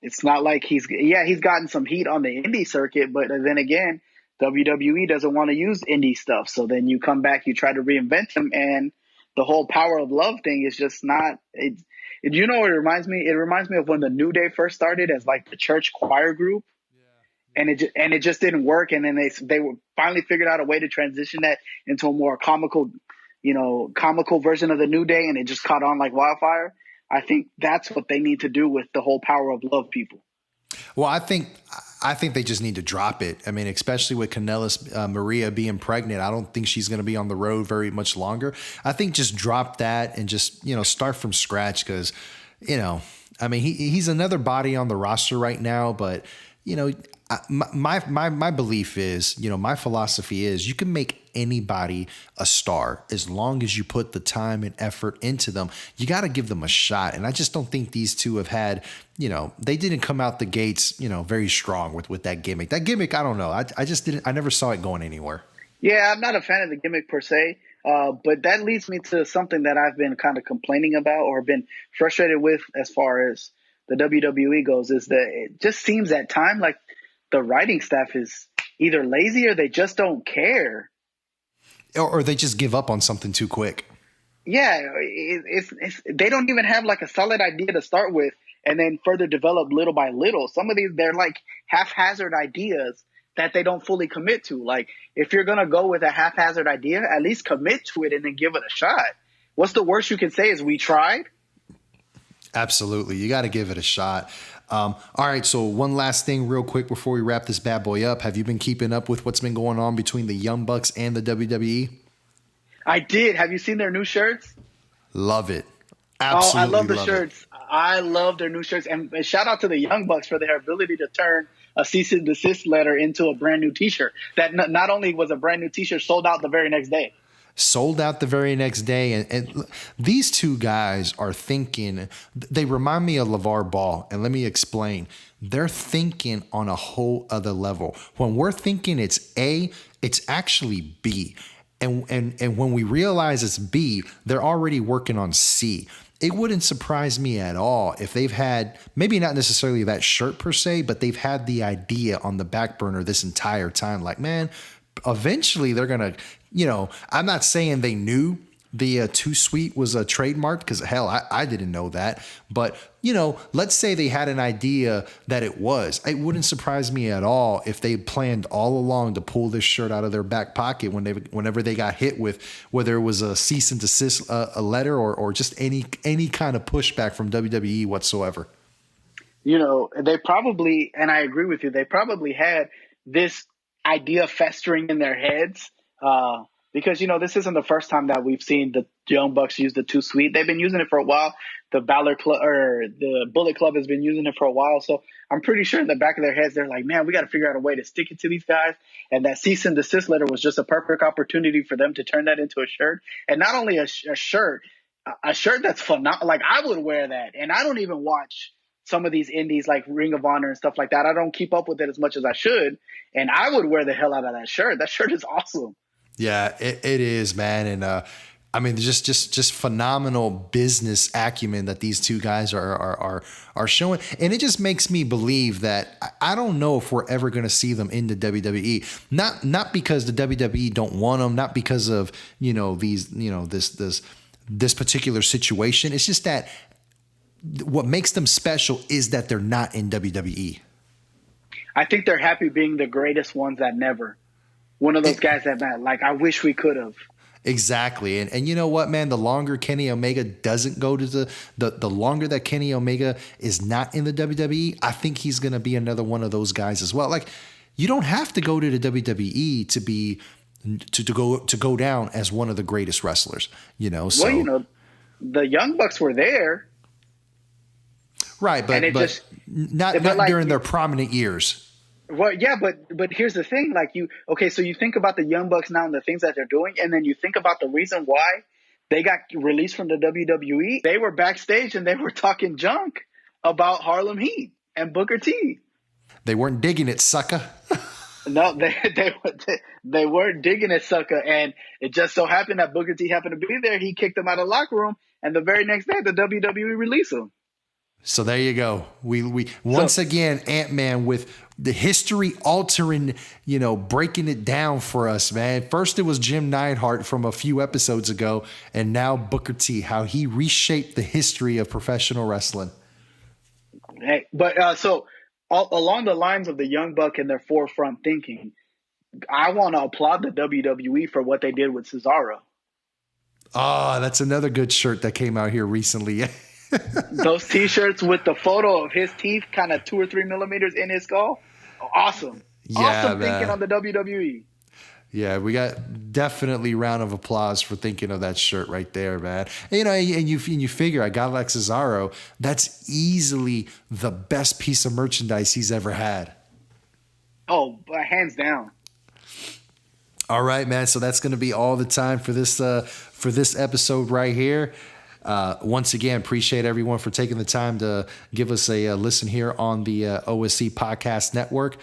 it's not like he's gotten some heat on the indie circuit, but then again, WWE doesn't want to use indie stuff. So then you come back, you try to reinvent him, and the whole power of love thing is just not you know what it reminds me? It reminds me of when the New Day first started as like the church choir group. And it just didn't work. And then they were finally figured out a way to transition that into a more comical version of the New Day. And it just caught on like wildfire. I think that's what they need to do with the whole power of love people. Well, I think they just need to drop it. I mean, especially with Kanellis, Maria being pregnant, I don't think she's going to be on the road very much longer. I think just drop that and just, start from scratch. Cause I mean, he's another body on the roster right now, but my belief is, my philosophy is you can make anybody a star as long as you put the time and effort into them. You got to give them a shot. And I just don't think these two have had, they didn't come out the gates, very strong with that gimmick. That gimmick, I don't know. I never saw it going anywhere. Yeah, I'm not a fan of the gimmick per se. But that leads me to something that I've been kind of complaining about or been frustrated with as far as the WWE goes is that it just seems at time like the writing staff is either lazy or they just don't care. Or they just give up on something too quick. Yeah, they don't even have like a solid idea to start with and then further develop little by little. Some of these, they're like haphazard ideas that they don't fully commit to. Like if you're going to go with a haphazard idea, at least commit to it and then give it a shot. What's the worst you can say is we tried? Absolutely. You got to give it a shot. All right. So one last thing real quick before we wrap this bad boy up. Have you been keeping up with what's been going on between the Young Bucks and the WWE? I did. Have you seen their new shirts? Love it. Absolutely. I love the shirts. I love their new shirts. And shout out to the Young Bucks for their ability to turn a cease and desist letter into a brand new t-shirt. That not only was a brand new t-shirt, sold out the very next day. Sold out the very next day. And these two guys are thinking, they remind me of LeVar Ball. And let me explain. They're thinking on a whole other level. When we're thinking it's A, it's actually B. And when we realize it's B, they're already working on C. It wouldn't surprise me at all if they've had, maybe not necessarily that shirt per se, but they've had the idea on the back burner this entire time. Like, man, eventually they're going to, I'm not saying they knew the Too Sweet was a trademark because hell, I didn't know that. But, let's say they had an idea that it was. It wouldn't surprise me at all if they planned all along to pull this shirt out of their back pocket whenever they got hit with, whether it was a cease and desist a letter or just any kind of pushback from WWE whatsoever. They probably, and I agree with you, they probably had this idea festering in their heads because, this isn't the first time that we've seen the Young Bucks use the Too Sweet. They've been using it for a while. The Balor Club or the Bullet Club has been using it for a while. So I'm pretty sure in the back of their heads, they're like, man, we got to figure out a way to stick it to these guys. And that cease and desist letter was just a perfect opportunity for them to turn that into a shirt. And not only a shirt that's phenomenal. Like I would wear that. And I don't even watch some of these indies like Ring of Honor and stuff like that. I don't keep up with it as much as I should. And I would wear the hell out of that shirt. That shirt is awesome. Yeah, it is, man. And I mean, just phenomenal business acumen that these two guys are showing, and it just makes me believe that I don't know if we're ever going to see them in the WWE. Not because the WWE don't want them, not because of this particular situation. It's just that what makes them special is that they're not in WWE. I think they're happy being the greatest ones that never. One of those guys that like I wish we could have. Exactly. And you know what, man? The longer Kenny Omega doesn't go to the longer that Kenny Omega is not in the WWE, I think he's going to be another one of those guys as well. Like, you don't have to go to the WWE to go down as one of the greatest wrestlers, So, well, the Young Bucks were there. Right, but not like, during their prominent years. Well, yeah, but here's the thing. Like so you think about the Young Bucks now and the things that they're doing, and then you think about the reason why they got released from the WWE. They were backstage and they were talking junk about Harlem Heat and Booker T. They weren't digging it, sucker. No, they weren't digging it, sucker. And it just so happened that Booker T happened to be there. He kicked them out of the locker room, and the very next day, the WWE released him. So there you go. We once again, Ant-Man with the history altering, breaking it down for us, man. First it was Jim Neidhart from a few episodes ago, and now Booker T, how he reshaped the history of professional wrestling. Hey, but along the lines of the Young Buck and their forefront thinking, I want to applaud the WWE for what they did with Cesaro. Oh, that's another good shirt that came out here recently. Those T-shirts with the photo of his teeth kind of 2 or 3 millimeters in his skull. Awesome. Yeah, awesome man. thinking on the WWE. Yeah, we got definitely round of applause for thinking of that shirt right there, man. And, and you figure a guy like Cesaro, that's easily the best piece of merchandise he's ever had. Oh, hands down. All right, man. So that's going to be all the time for this episode right here. Once again, appreciate everyone for taking the time to give us a listen here on the OSC Podcast Network.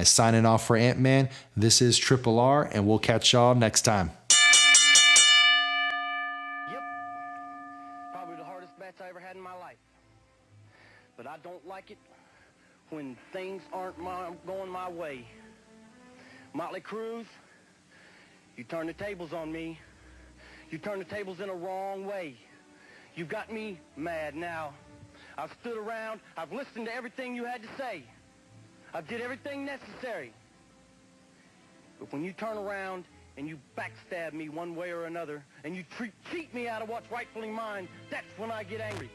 Signing off for Ant-Man, this is Triple R, and we'll catch y'all next time. Yep. Probably the hardest match I ever had in my life. But I don't like it when things aren't going my way. Motley Crue, you turn the tables on me. You turn the tables in a wrong way. You got me mad now. I've stood around. I've listened to everything you had to say. I did everything necessary. But when you turn around and you backstab me one way or another, and you cheat me out of what's rightfully mine, that's when I get angry.